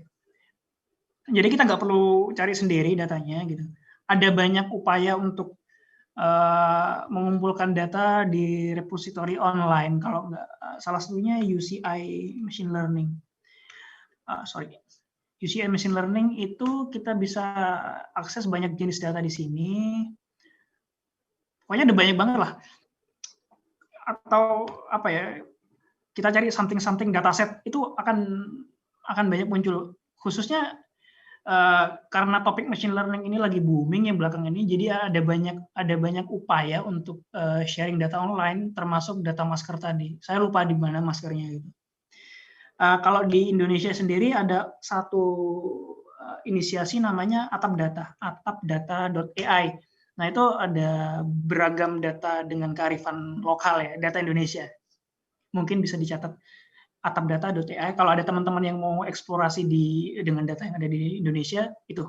Jadi kita nggak perlu cari sendiri datanya gitu. Ada banyak upaya untuk mengumpulkan data di repository online kalau nggak salah satunya UCI Machine Learning. Sorry, UCI Machine Learning itu kita bisa akses banyak jenis data di sini. Pokoknya ada banyak banget lah. Atau apa ya? Kita cari something dataset itu akan banyak muncul. Khususnya karena topik machine learning ini lagi booming ya belakang ini, jadi ada banyak upaya untuk sharing data online, termasuk data Masker tadi. Saya lupa di mana Maskernya gitu. Kalau di Indonesia sendiri ada satu inisiasi namanya atapdata.ai. Nah itu ada beragam data dengan kearifan lokal ya, data Indonesia. Mungkin bisa dicatat atapdata.ai. Kalau ada teman-teman yang mau eksplorasi dengan data yang ada di Indonesia itu.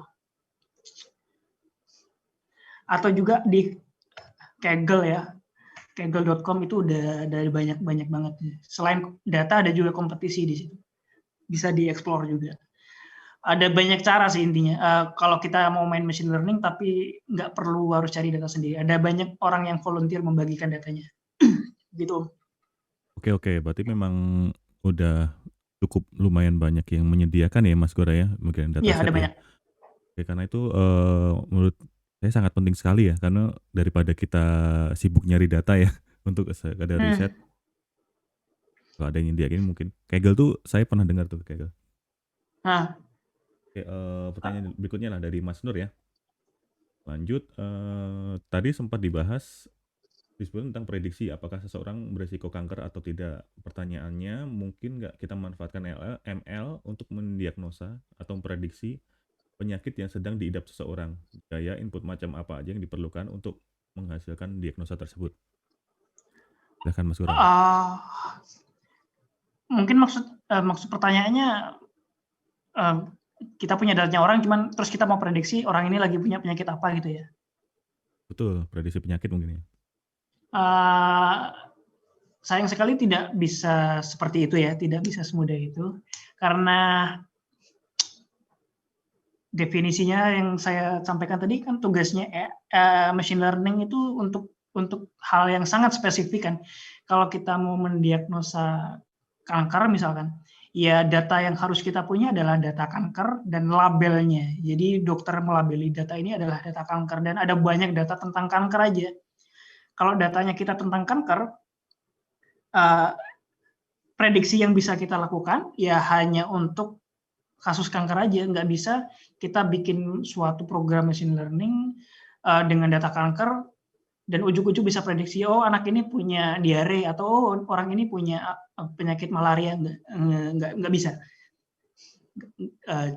Atau juga di Kaggle ya, kaggle.com itu udah dari banyak banget. Selain data ada juga kompetisi di situ. Bisa dieksplor juga. Ada banyak cara sih intinya. Kalau kita mau main machine learning tapi nggak perlu harus cari data sendiri. Ada banyak orang yang volunteer membagikan datanya. Gitu. Oke, berarti memang udah cukup lumayan banyak yang menyediakan ya Mas Gora ya, mungkin Iya, dataset ada ya. banyak. Oke, karena itu menurut saya sangat penting sekali ya, karena daripada kita sibuk nyari data ya untuk sekadar riset, kalau ada yang nyediain mungkin. Kaggle tuh saya pernah dengar tuh Kaggle. Nah, Oke, pertanyaan berikutnya lah dari Mas Nur ya. Lanjut, tadi sempat dibahas disebut tentang prediksi apakah seseorang beresiko kanker atau tidak. Pertanyaannya, mungkin nggak kita manfaatkan ML untuk mendiagnosa atau memprediksi penyakit yang sedang diidap seseorang? Gaya input macam apa aja yang diperlukan untuk menghasilkan diagnosa tersebut? Silahkan Mas Gura. Mungkin maksud pertanyaannya kita punya datanya orang, cuman terus kita mau prediksi orang ini lagi punya penyakit apa gitu ya? Betul, prediksi penyakit mungkin ya. Sayang sekali tidak bisa seperti itu ya, tidak bisa semudah itu, karena definisinya yang saya sampaikan tadi kan tugasnya machine learning itu untuk hal yang sangat spesifik kan. Kalau kita mau mendiagnosa kanker misalkan, ya data yang harus kita punya adalah data kanker dan labelnya. Jadi dokter melabeli data ini adalah data kanker dan ada banyak data tentang kanker aja. Kalau datanya kita tentang kanker, prediksi yang bisa kita lakukan ya hanya untuk kasus kanker aja, nggak bisa kita bikin suatu program machine learning dengan data kanker dan ujuk-ujuk bisa prediksi anak ini punya diare atau orang ini punya penyakit malaria, nggak bisa.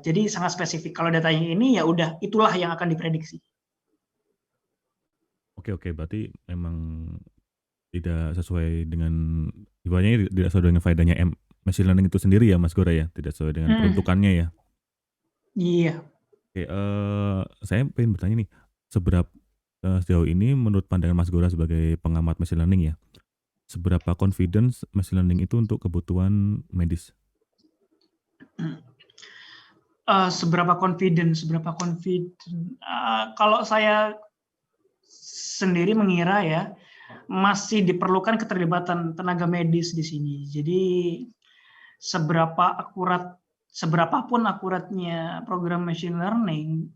Jadi sangat spesifik. Kalau datanya ini ya udah itulah yang akan diprediksi. Oke, berarti memang tidak sesuai dengan ibaratnya tidak sesuai dengan faedahnya machine learning itu sendiri ya Mas Gora ya, tidak sesuai dengan peruntukannya ya. Iya. Oke, saya pengen bertanya nih, sejauh ini menurut pandangan Mas Gora sebagai pengamat machine learning ya, seberapa confidence machine learning itu untuk kebutuhan medis? Seberapa confident, kalau saya sendiri mengira ya, masih diperlukan keterlibatan tenaga medis di sini. Jadi seberapapun akuratnya program machine learning,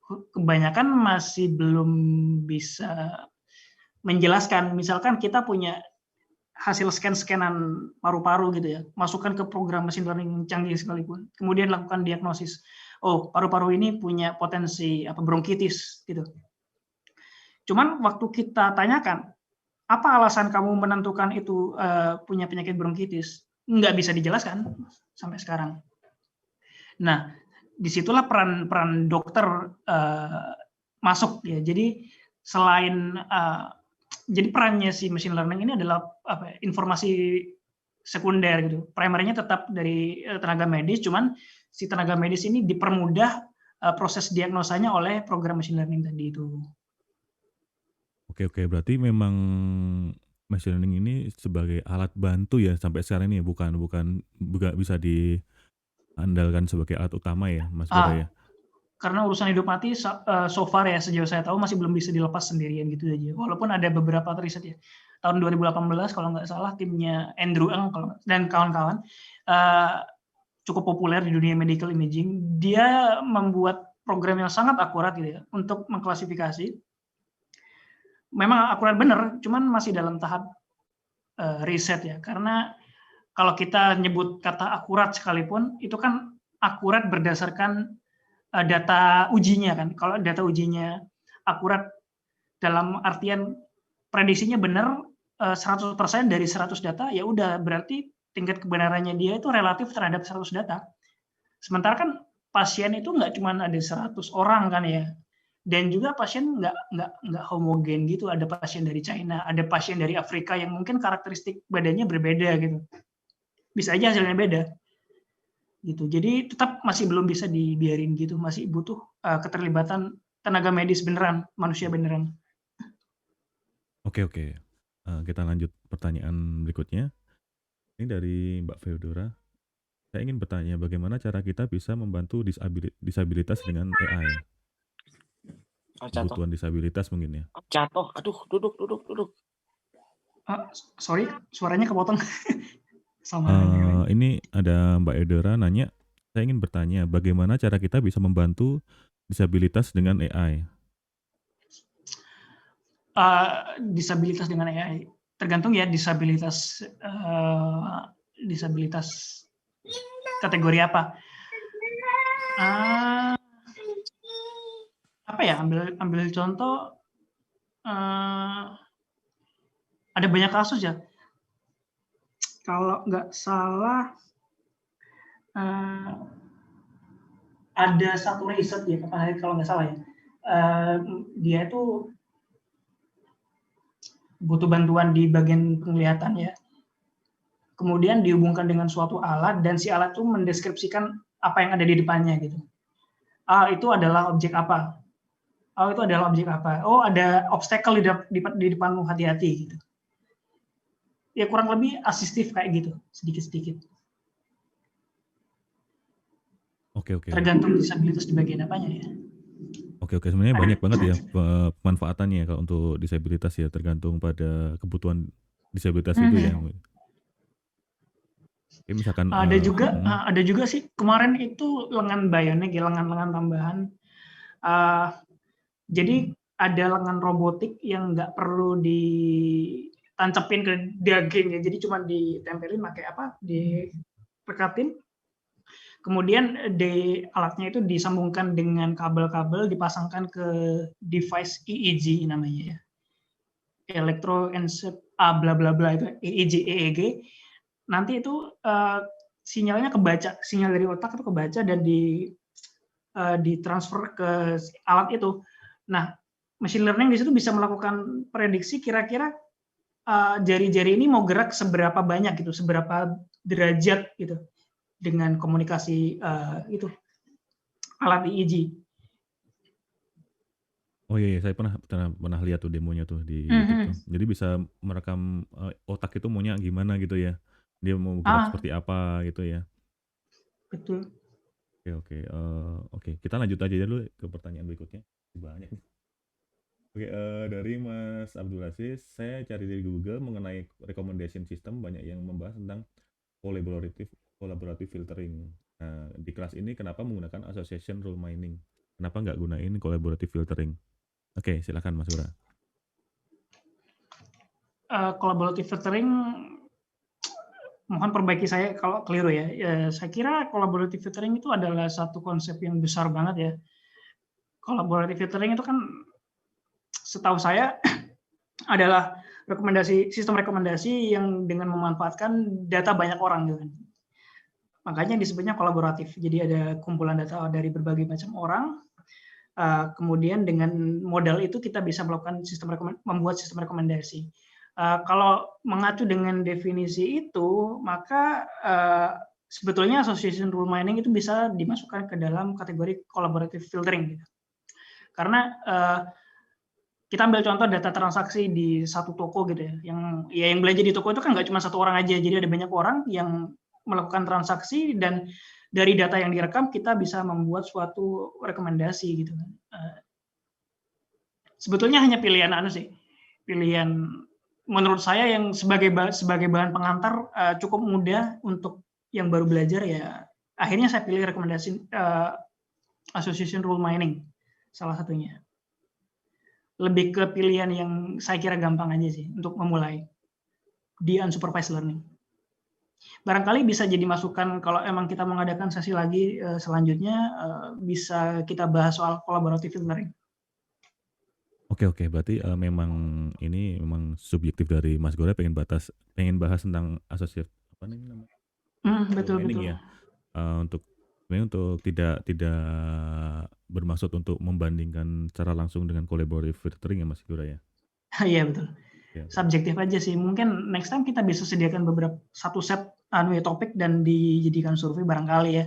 kebanyakan masih belum bisa menjelaskan. Misalkan kita punya hasil scan-scanan paru-paru gitu ya, masukkan ke program machine learning canggih sekalipun, kemudian lakukan diagnosis. Oh, paru-paru ini punya potensi bronkitis gitu. Cuman waktu kita tanyakan, apa alasan kamu menentukan itu punya penyakit bronkitis? Nggak bisa dijelaskan sampai sekarang. Nah, disitulah peran dokter masuk ya. Jadi selain jadi perannya si machine learning ini adalah informasi sekunder gitu. Primernya tetap dari tenaga medis, cuman si tenaga medis ini dipermudah proses diagnosanya oleh program machine learning tadi itu. Oke, berarti memang machine learning ini sebagai alat bantu ya sampai sekarang ini ya, bukan bisa diandalkan sebagai alat utama ya, Mas Gora ya? Karena urusan hidup mati so far ya, sejauh saya tahu masih belum bisa dilepas sendirian gitu aja. Walaupun ada beberapa riset ya. Tahun 2018 kalau nggak salah timnya Andrew Ng dan kawan-kawan cukup populer di dunia medical imaging. Dia membuat program yang sangat akurat gitu ya untuk mengklasifikasi. Memang akurat benar, cuman masih dalam tahap riset ya. Karena kalau kita nyebut kata akurat sekalipun, itu kan akurat berdasarkan data ujinya kan. Kalau data ujinya akurat dalam artian prediksinya benar 100% dari 100 data, ya udah berarti tingkat kebenarannya dia itu relatif terhadap 100 data. Sementara kan pasien itu nggak cuma ada 100 orang kan ya. Dan juga pasien nggak homogen gitu. Ada pasien dari China, ada pasien dari Afrika yang mungkin karakteristik badannya berbeda gitu. Bisa aja hasilnya beda. Gitu. Jadi tetap masih belum bisa dibiarin gitu, masih butuh keterlibatan tenaga medis beneran, manusia beneran. Oke. Kita lanjut pertanyaan berikutnya. Ini dari Mbak Feodora. Saya ingin bertanya, bagaimana cara kita bisa membantu disabilitas dengan AI? Kebutuhan disabilitas mungkin ya. Jatuh, aduh, duduk. Sorry, suaranya kepotong. Ini ada Mbak Eudora nanya, saya ingin bertanya, bagaimana cara kita bisa membantu disabilitas dengan AI? Disabilitas dengan AI tergantung ya disabilitas kategori apa? Apa ya? Ambil contoh, ada banyak kasus ya. Kalau nggak salah ada satu riset ya, kalau nggak salah ya, dia itu butuh bantuan di bagian penglihatan ya. Kemudian dihubungkan dengan suatu alat dan si alat itu mendeskripsikan apa yang ada di depannya gitu. Itu adalah objek apa? Itu adalah objek apa? Oh, ada obstacle di depanmu, hati-hati gitu. Ya kurang lebih asistif kayak gitu, sedikit-sedikit. Oke. Tergantung disabilitas di bagian apanya ya. Oke, sebenarnya banyak banget ya pemanfaatannya kalau untuk disabilitas ya, tergantung pada kebutuhan disabilitas itu ya. Oke, misalkan ada juga sih kemarin itu lengan bionik ya, lengan tambahan. Jadi ada lengan robotik yang nggak perlu ditancepin ke daging ya, jadi cuma ditempelin pakai dipekatin. Kemudian alatnya itu disambungkan dengan kabel-kabel, dipasangkan ke device EEG namanya ya, bla bla bla itu EEG. Nanti itu sinyalnya kebaca, sinyal dari otak itu kebaca dan ditransfer ke alat itu. Nah, machine learning di situ bisa melakukan prediksi kira-kira jari-jari ini mau gerak seberapa banyak gitu, seberapa derajat gitu dengan komunikasi itu alat EEG. Oh iya, saya pernah lihat tuh demonya tuh di YouTube tuh. Jadi bisa merekam otak itu maunya gimana gitu ya. Dia mau gerak seperti apa gitu ya. Betul. Oke. Kita lanjut aja dulu ke pertanyaan berikutnya. Banyak nih. Oke, dari Mas Abdul Aziz, saya cari di Google mengenai recommendation system, banyak yang membahas tentang collaborative filtering. Nah, di kelas ini kenapa menggunakan association rule mining? Kenapa nggak gunain collaborative filtering? Oke, silakan Mas Ura. Collaborative filtering, mohon perbaiki saya kalau keliru ya. Saya kira collaborative filtering itu adalah satu konsep yang besar banget ya. Collaborative filtering itu kan setahu saya adalah sistem rekomendasi yang dengan memanfaatkan data banyak orang gitu kan. Makanya disebutnya kolaboratif. Jadi ada kumpulan data dari berbagai macam orang. Kemudian dengan modal itu kita bisa melakukan membuat sistem rekomendasi. Kalau mengacu dengan definisi itu, maka sebetulnya association rule mining itu bisa dimasukkan ke dalam kategori collaborative filtering gitu. Karena kita ambil contoh data transaksi di satu toko gitu ya, yang belanja di toko itu kan nggak cuma satu orang aja, jadi ada banyak orang yang melakukan transaksi, dan dari data yang direkam kita bisa membuat suatu rekomendasi gitu kan. Sebetulnya hanya pilihan menurut saya yang sebagai bahan pengantar cukup mudah untuk yang baru belajar ya. Akhirnya saya pilih rekomendasi association rule mining salah satunya. Lebih ke pilihan yang saya kira gampang aja sih untuk memulai di unsupervised learning. Barangkali bisa jadi masukan kalau emang kita mengadakan sesi lagi selanjutnya, bisa kita bahas soal collaborative filtering. Oke. Berarti memang ini memang subjektif dari Mas Gore pengen bahas tentang associative apa nih namanya? Betul. Ya. Untuk tidak bermaksud untuk membandingkan secara langsung dengan collaborative filtering ya Mas Gore ya. Iya betul. Ya. Subjektif aja sih. Mungkin next time kita bisa sediakan satu set topik dan dijadikan survei barangkali ya.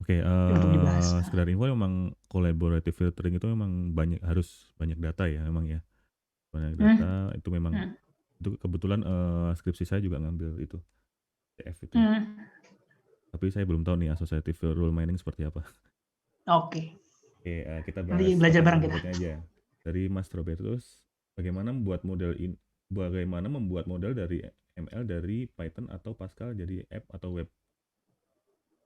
Oke, Untuk dibahas. sekedar info memang collaborative filtering itu memang harus banyak data ya memang ya. Banyak data itu memang itu kebetulan skripsi saya juga ngambil itu CF itu. Tapi saya belum tahu nih associative rule mining seperti apa. Oke, kita bahas nanti belajar bareng kita. aja. Dari Mas Robertus, bagaimana membuat model dari ML dari Python atau Pascal jadi app atau web?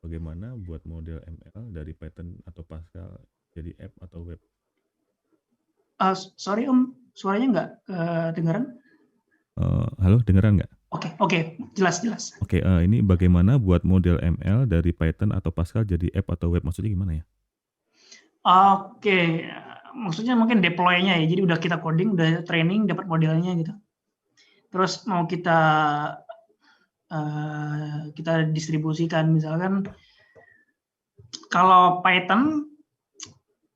Bagaimana buat model ML dari Python atau Pascal jadi app atau web? Sorry Om, suaranya nggak dengeran? Halo, dengeran nggak? Oke, jelas. Oke, ini bagaimana buat model ML dari Python atau Pascal jadi app atau web? Maksudnya gimana ya? Oke, maksudnya mungkin deploy-nya ya. Jadi udah kita coding, udah training, dapat modelnya gitu. Terus mau kita distribusikan, misalkan kalau Python,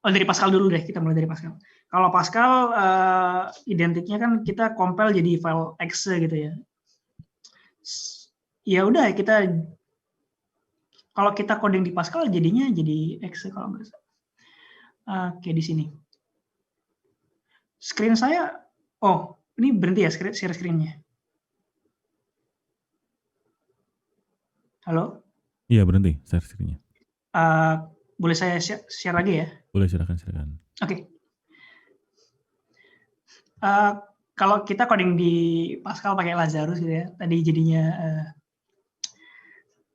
dari Pascal dulu deh, kita mulai dari Pascal. Kalau Pascal identiknya kan kita compile jadi file exe gitu ya. Ya udah kalau kita coding di Pascal jadinya jadi exe kalau nggak salah. Oke, di sini. Screen saya, ini berhenti ya share screen-nya. Halo? Iya, berhenti share screen-nya. Boleh saya share lagi ya? Boleh, silakan. Oke. Kalau kita coding di Pascal pakai Lazarus gitu ya, tadi jadinya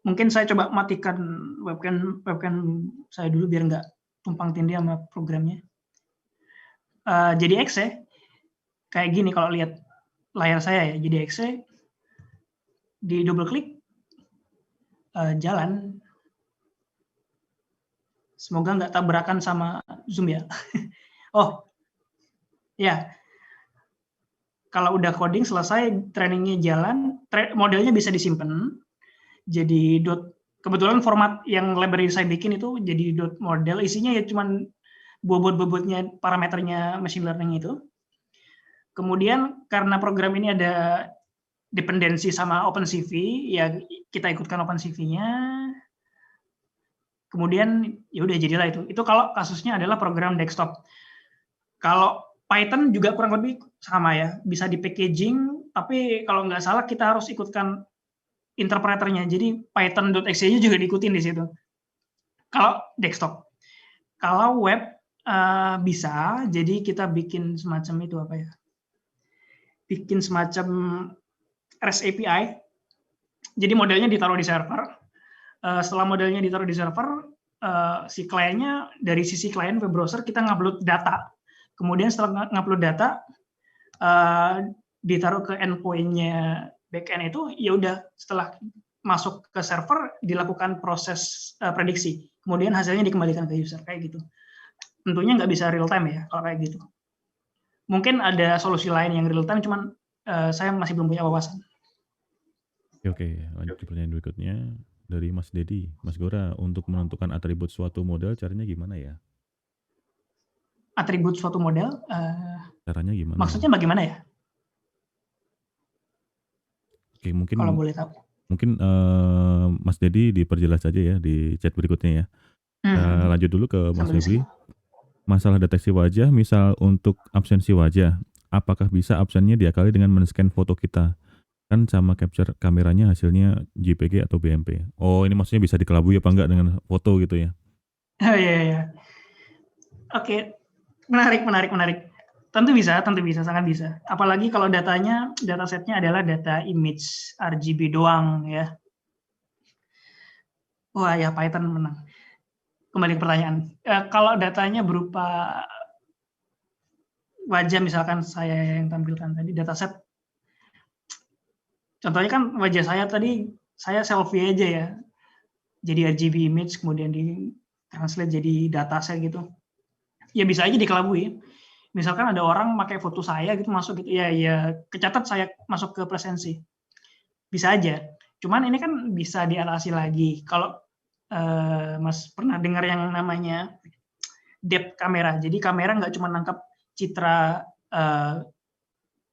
mungkin saya coba matikan webcam saya dulu biar nggak tumpang tindih sama programnya. Jadi exe kayak gini kalau lihat layar saya ya, jadi exe di double klik jalan. Semoga nggak tabrakan sama Zoom ya. Ya. Kalau udah coding selesai, trainingnya jalan, modelnya bisa disimpan. Jadi kebetulan format yang library saya bikin itu jadi .model, isinya ya cuman bobot-bobotnya parameternya machine learning itu. Kemudian karena program ini ada dependensi sama OpenCV, ya kita ikutkan OpenCV-nya. Kemudian ya udah jadilah itu. Itu kalau kasusnya adalah program desktop. Kalau Python juga kurang lebih sama ya, bisa di packaging, tapi kalau nggak salah kita harus ikutkan interpreternya. Jadi python.exe-nya juga diikutin di situ. Kalau desktop. Kalau web bisa, jadi kita bikin semacam itu apa ya? Bikin semacam REST API. Jadi modelnya ditaruh di server. Setelah modelnya ditaruh di server, si kliennya dari sisi klien web browser kita ngupload data. Kemudian setelah ngupload data, ditaruh ke endpoint-nya backend itu, ya udah setelah masuk ke server dilakukan proses prediksi. Kemudian hasilnya dikembalikan ke user kayak gitu. Tentunya nggak bisa real time ya kalau kayak gitu. Mungkin ada solusi lain yang real time, cuman saya masih belum punya wawasan. Oke, lanjut ke pertanyaan berikutnya dari Mas Dedi. Mas Gora, untuk menentukan atribut suatu model caranya gimana ya? Atribut suatu model, Caranya gimana? maksudnya bagaimana ya? Oke, Kalau boleh tahu. mungkin Mas Dedi diperjelas saja ya di chat berikutnya ya. Lanjut dulu ke Mas Febri. Masalah deteksi wajah, misal untuk absensi wajah, apakah bisa absennya diakali dengan men-scan foto kita? Kan sama capture kameranya hasilnya JPG atau BMP. Oh, ini maksudnya bisa dikelabui apa enggak dengan foto gitu ya? Oh iya. Oke, menarik. Tentu bisa, sangat bisa. Apalagi kalau datasetnya adalah data image RGB doang ya. Wah ya, Python menang. Kembali ke pertanyaan. Kalau datanya berupa wajah, misalkan saya yang tampilkan tadi, dataset. Contohnya kan wajah saya tadi, saya selfie aja ya. Jadi RGB image, kemudian di translate jadi dataset gitu. Ya bisa aja dikelabui. Misalkan ada orang pakai foto saya gitu masuk gitu, ya kecatat saya masuk ke presensi. Bisa aja. Cuman ini kan bisa diatasi lagi. Kalau Mas pernah dengar yang namanya depth kamera. Jadi kamera nggak cuma nangkap citra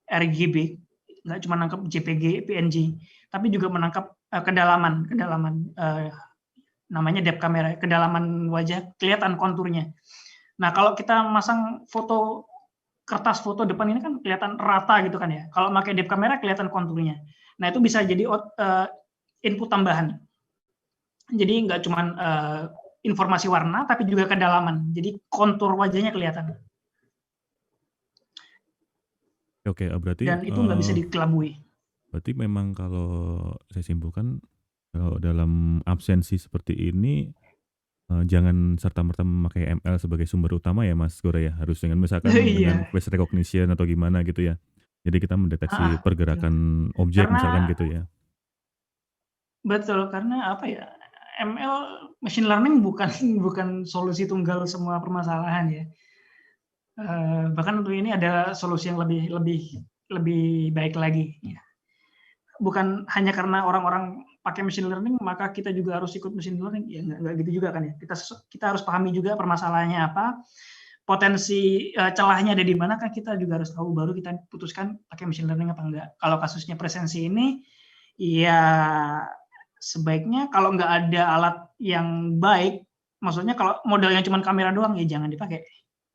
RGB, nggak cuma nangkap JPG, PNG, tapi juga menangkap kedalaman namanya depth kamera, kedalaman wajah, kelihatan konturnya. Nah, kalau kita masang kertas foto depan ini kan kelihatan rata gitu kan ya. Kalau pakai depth kamera kelihatan konturnya. Nah, itu bisa jadi input tambahan. Jadi nggak cuma informasi warna, tapi juga kedalaman. Jadi kontur wajahnya kelihatan. Oke, berarti Dan itu nggak bisa dikelabui. Berarti memang kalau saya simpulkan kalau dalam absensi seperti ini jangan serta-merta memakai ML sebagai sumber utama ya Mas Gora ya. Harus dengan misalkan dengan face recognition atau gimana gitu ya. Jadi kita mendeteksi pergerakan objek misalkan gitu ya. Betul, karena apa ya? ML machine learning bukan solusi tunggal semua permasalahan ya. Bahkan untuk ini ada solusi yang lebih baik lagi. Ya. Bukan hanya karena orang-orang pakai machine learning maka kita juga harus ikut machine learning, ya nggak gitu juga kan ya. Kita harus pahami juga permasalahannya apa, potensi celahnya ada di mana, kan kita juga harus tahu, baru kita putuskan pakai machine learning apa enggak. Kalau kasusnya presensi ini, ya sebaiknya kalau nggak ada alat yang baik, maksudnya kalau modelnya cuma kamera doang, ya jangan dipakai.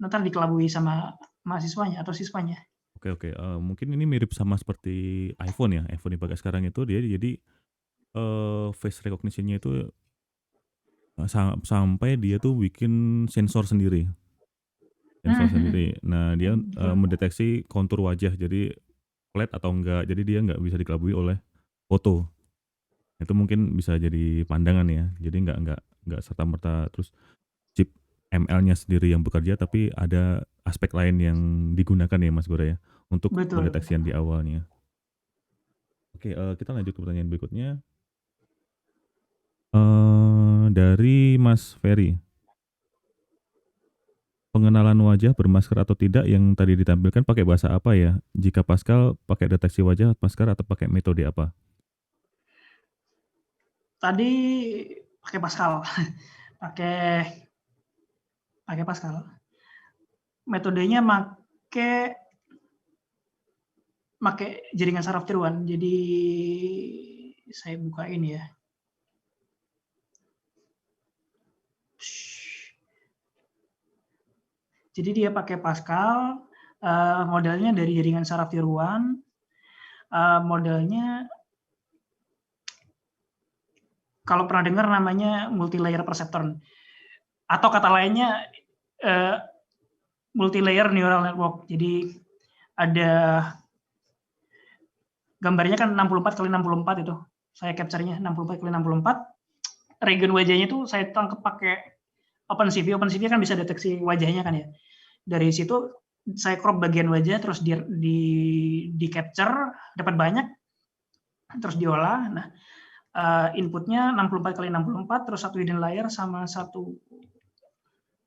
Nanti dikelabui sama mahasiswanya atau siswanya. Oke. Mungkin ini mirip sama seperti iPhone ya. iPhone dipakai sekarang itu dia jadi face recognition-nya itu sampai dia tuh bikin sensor sendiri. Nah, dia mendeteksi kontur wajah, jadi flat atau enggak. Jadi dia nggak bisa dikelabui oleh foto. Itu mungkin bisa jadi pandangan ya. Jadi nggak serta-merta terus chip ML-nya sendiri yang bekerja, tapi ada aspek lain yang digunakan ya Mas Gora ya untuk pendeteksian di awalnya. Oke, kita lanjut ke pertanyaan berikutnya. Dari Mas Ferry. Pengenalan wajah bermasker atau tidak yang tadi ditampilkan pakai bahasa apa ya? Jika Pascal pakai deteksi wajah masker atau pakai metode apa? Tadi pakai Pascal. pakai Pascal. Metodenya pakai jaringan saraf tiruan. Jadi saya buka ini ya. Jadi dia pakai Pascal, modelnya dari jaringan saraf tiruan, modelnya kalau pernah dengar namanya multi-layer perceptron, atau kata lainnya multi-layer neural network. Jadi ada gambarnya kan 64 kali 64 itu. Saya capture-nya 64 kali 64. Regen wajahnya itu saya tangkap pakai OpenCV. OpenCV kan bisa deteksi wajahnya kan ya. Dari situ saya crop bagian wajah terus di capture dapat banyak terus diolah. Nah, inputnya 64 kali 64 terus satu hidden layer sama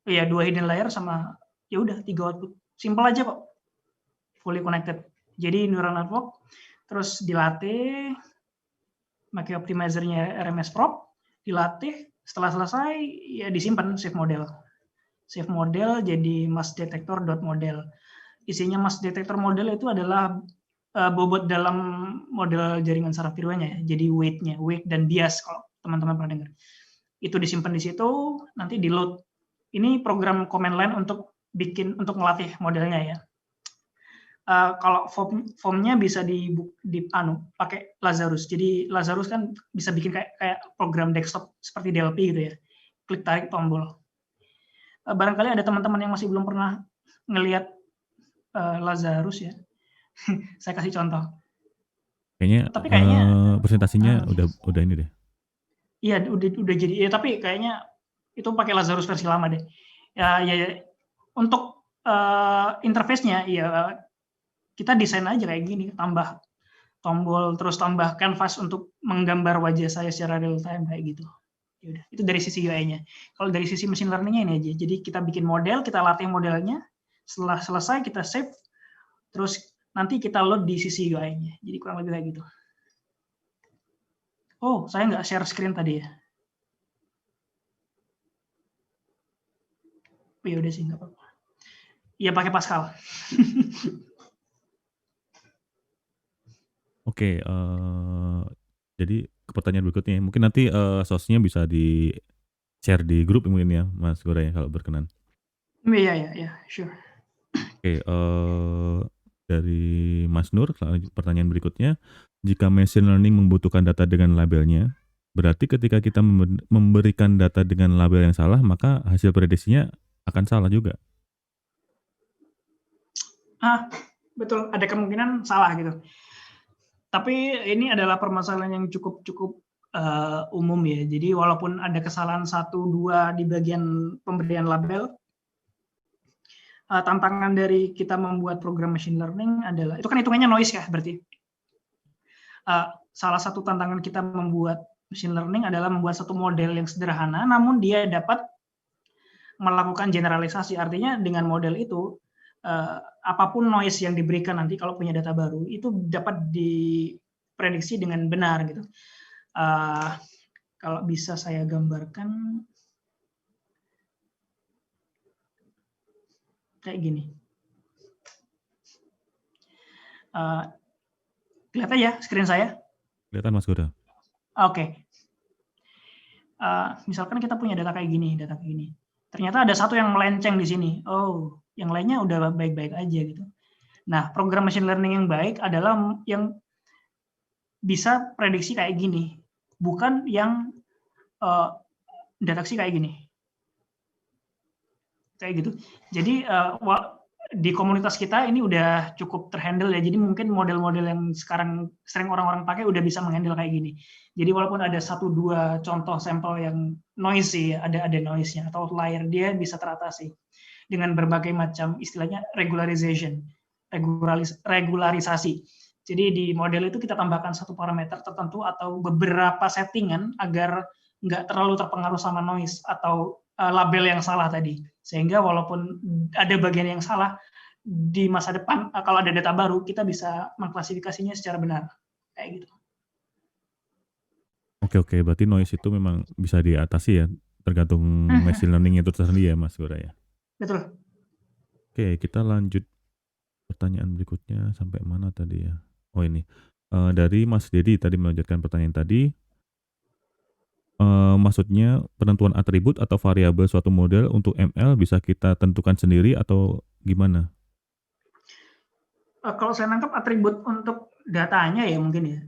dua hidden layer sama ya udah 3 output. Simple aja kok. Fully connected. Jadi neural network terus dilatih pakai optimizernya RMS Prop, dilatih, setelah selesai ya disimpan save model. Save model jadi mass detector model. Isinya mass detector model itu adalah bobot dalam model jaringan saraf tiruannya ya. Jadi weight dan bias kalau teman-teman pernah dengar. Itu disimpan di situ, nanti di load. Ini program command line untuk melatih modelnya ya. Kalau formnya bisa pakai Lazarus. Jadi Lazarus kan bisa bikin kayak program desktop seperti DLP gitu ya. Klik tarik tombol. Barangkali ada teman-teman yang masih belum pernah ngelihat Lazarus ya. Saya kasih contoh. Tapi presentasinya udah ini deh. Iya, udah jadi. Ya, tapi kayaknya itu pakai Lazarus versi lama deh. Ya untuk interface-nya ya kita desain aja kayak gini, tambah tombol terus tambah canvas untuk menggambar wajah saya secara real time kayak gitu. Ya udah, itu dari sisi UI-nya. Kalau dari sisi machine learning-nya ini aja. Jadi kita bikin model, kita latih modelnya, setelah selesai kita save, terus nanti kita load di sisi UI-nya. Jadi kurang lebih kayak gitu. Oh, saya nggak share screen tadi ya. Oh, ya udah sih, nggak apa-apa. Iya, pakai Pascal. Oke, jadi ke pertanyaan berikutnya, mungkin nanti source-nya bisa di-share di grup mungkin ya, Mas Gora ya, kalau berkenan. Iya, sure. Oke, dari Mas Nur, pertanyaan berikutnya, jika machine learning membutuhkan data dengan labelnya, berarti ketika kita memberikan data dengan label yang salah, maka hasil prediksinya akan salah juga. Betul, ada kemungkinan salah gitu. Tapi ini adalah permasalahan yang cukup umum ya. Jadi walaupun ada kesalahan 1-2 di bagian pemberian label, tantangan dari kita membuat program machine learning adalah, itu kan hitungannya noise ya berarti. Salah satu tantangan kita membuat machine learning adalah membuat satu model yang sederhana, namun dia dapat melakukan generalisasi. Artinya dengan model itu, apapun noise yang diberikan nanti kalau punya data baru, itu dapat diprediksi dengan benar gitu. Kalau bisa saya gambarkan kayak gini. Kelihatan ya screen saya? Kelihatan Mas Gora. Oke. Misalkan kita punya data kayak gini. Ternyata ada satu yang melenceng di sini. Oh, yang lainnya udah baik-baik aja gitu. Nah, program machine learning yang baik adalah yang bisa prediksi kayak gini, bukan yang deteksi kayak gini. Kayak gitu. Jadi di komunitas kita ini udah cukup terhandle ya. Jadi mungkin model-model yang sekarang sering orang-orang pakai udah bisa menghandle kayak gini. Jadi walaupun ada 1-2 contoh sampel yang noisy, ada noise-nya atau outlier, dia bisa teratasi dengan berbagai macam istilahnya regularisasi. Jadi di model itu kita tambahkan satu parameter tertentu atau beberapa settingan agar nggak terlalu terpengaruh sama noise atau label yang salah tadi. Sehingga walaupun ada bagian yang salah, di masa depan kalau ada data baru, kita bisa mengklasifikasinya secara benar. Kayak gitu. Oke, berarti noise itu memang bisa diatasi ya, tergantung machine learning itu tersendiri ya Mas Gora ya. Betul. Oke, kita lanjut pertanyaan berikutnya sampai mana tadi ya? Oh ini, dari Mas Dedi tadi melanjutkan pertanyaan tadi. Maksudnya penentuan atribut atau variabel suatu model untuk ML bisa kita tentukan sendiri atau gimana? Kalau saya nangkap atribut untuk datanya ya mungkin ya.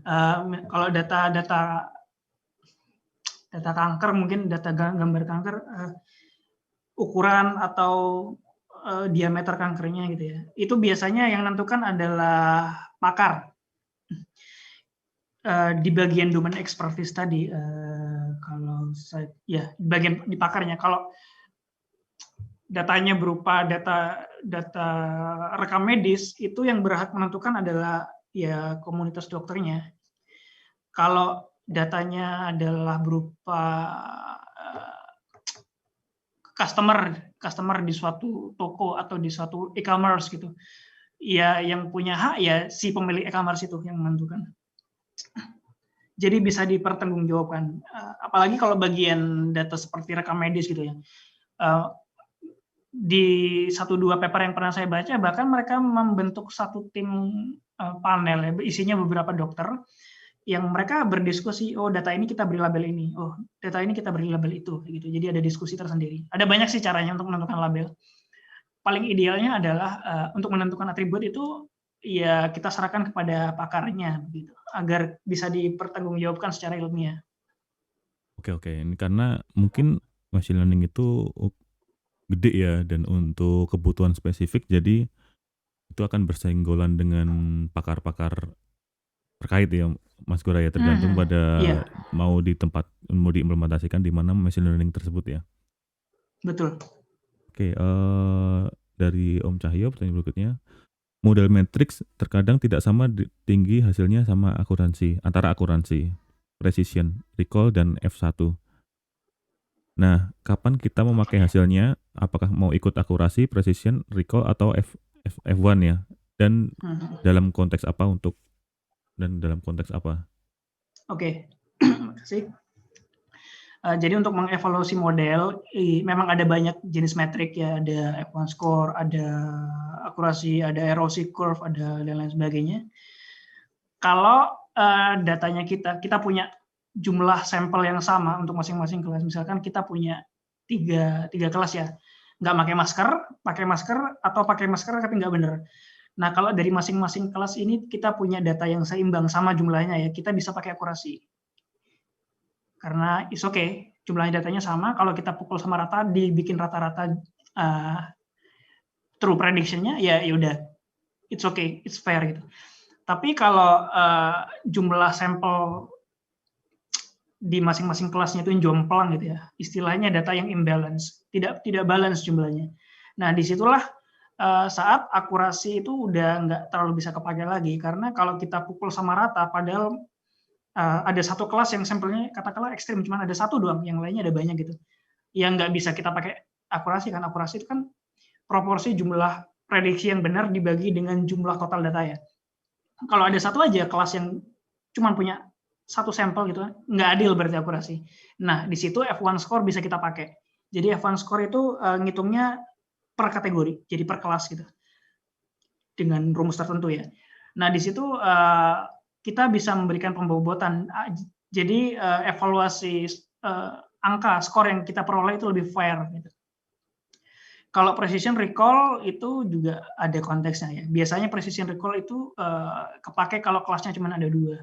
Kalau data kanker mungkin data gambar kanker, ukuran atau diameter kankernya gitu ya. Itu biasanya yang menentukan adalah pakar di bagian domain expertise tadi. Kalau saya ya bagian di pakarnya. Kalau datanya berupa data rekam medis, itu yang berhak menentukan adalah ya komunitas dokternya. Kalau datanya adalah berupa customer di suatu toko atau di suatu e-commerce gitu, ya yang punya hak ya si pemilik e-commerce itu yang menentukan. Jadi bisa dipertanggungjawabkan. Apalagi kalau bagian data seperti rekam medis gitu ya. Di 1-2 paper yang pernah saya baca, bahkan mereka membentuk satu tim panel ya, isinya beberapa dokter, yang mereka berdiskusi, oh data ini kita beri label ini, oh data ini kita beri label itu, gitu. Jadi ada diskusi tersendiri. Ada banyak sih caranya untuk menentukan label. Paling idealnya adalah untuk menentukan atribut itu ya kita serahkan kepada pakarnya, gitu, agar bisa dipertanggungjawabkan secara ilmiah. Oke, ini karena mungkin machine learning itu gede ya dan untuk kebutuhan spesifik, jadi itu akan bersenggolan dengan pakar-pakar terkait ya Mas Gora ya, tergantung pada Iya, mau diimplementasikan di mana machine learning tersebut ya. betul. Oke, dari Om Cahyo pertanyaan berikutnya. Model matrix terkadang tidak sama tinggi hasilnya sama antara akuransi, precision, recall, dan F1. Nah, kapan kita memakai hasilnya? Apakah mau ikut akurasi, precision, recall, atau F1 ya? Dan dalam konteks apa Oke, terima kasih. Jadi untuk mengevaluasi model, memang ada banyak jenis metrik ya, ada F1 score, ada akurasi, ada erosi curve, ada dan lain sebagainya. Kalau datanya kita punya jumlah sampel yang sama untuk masing-masing kelas, misalkan kita punya tiga kelas ya, nggak pakai masker, atau pakai masker tapi nggak bener. Nah kalau dari masing-masing kelas ini kita punya data yang seimbang sama jumlahnya ya, kita bisa pakai akurasi. Karena it's okay, jumlahnya datanya sama, kalau kita pukul sama rata, dibikin rata-rata true prediction-nya, ya udah, it's okay, it's fair gitu. Tapi kalau jumlah sampel di masing-masing kelasnya itu jomplang gitu ya, istilahnya data yang imbalance, tidak balance jumlahnya. Nah disitulah saat akurasi itu udah nggak terlalu bisa kepakai lagi, karena kalau kita pukul sama rata, padahal ada satu kelas yang sampelnya katakanlah ekstrim, cuma ada satu doang, yang lainnya ada banyak gitu, yang nggak bisa kita pakai akurasi kan. Akurasi itu kan proporsi jumlah prediksi yang benar dibagi dengan jumlah total data ya. Kalau ada satu aja kelas yang cuma punya satu sampel gitu, nggak adil berarti akurasi. Nah di situ F1 score bisa kita pakai. Jadi F1 score itu ngitungnya per kategori, jadi per kelas gitu, dengan rumus tertentu ya. Nah di situ kita bisa memberikan pembobotan. Jadi evaluasi angka skor yang kita peroleh itu lebih fair gitu. Kalau precision recall itu juga ada konteksnya ya. Biasanya precision recall itu kepake kalau kelasnya cuma ada 2.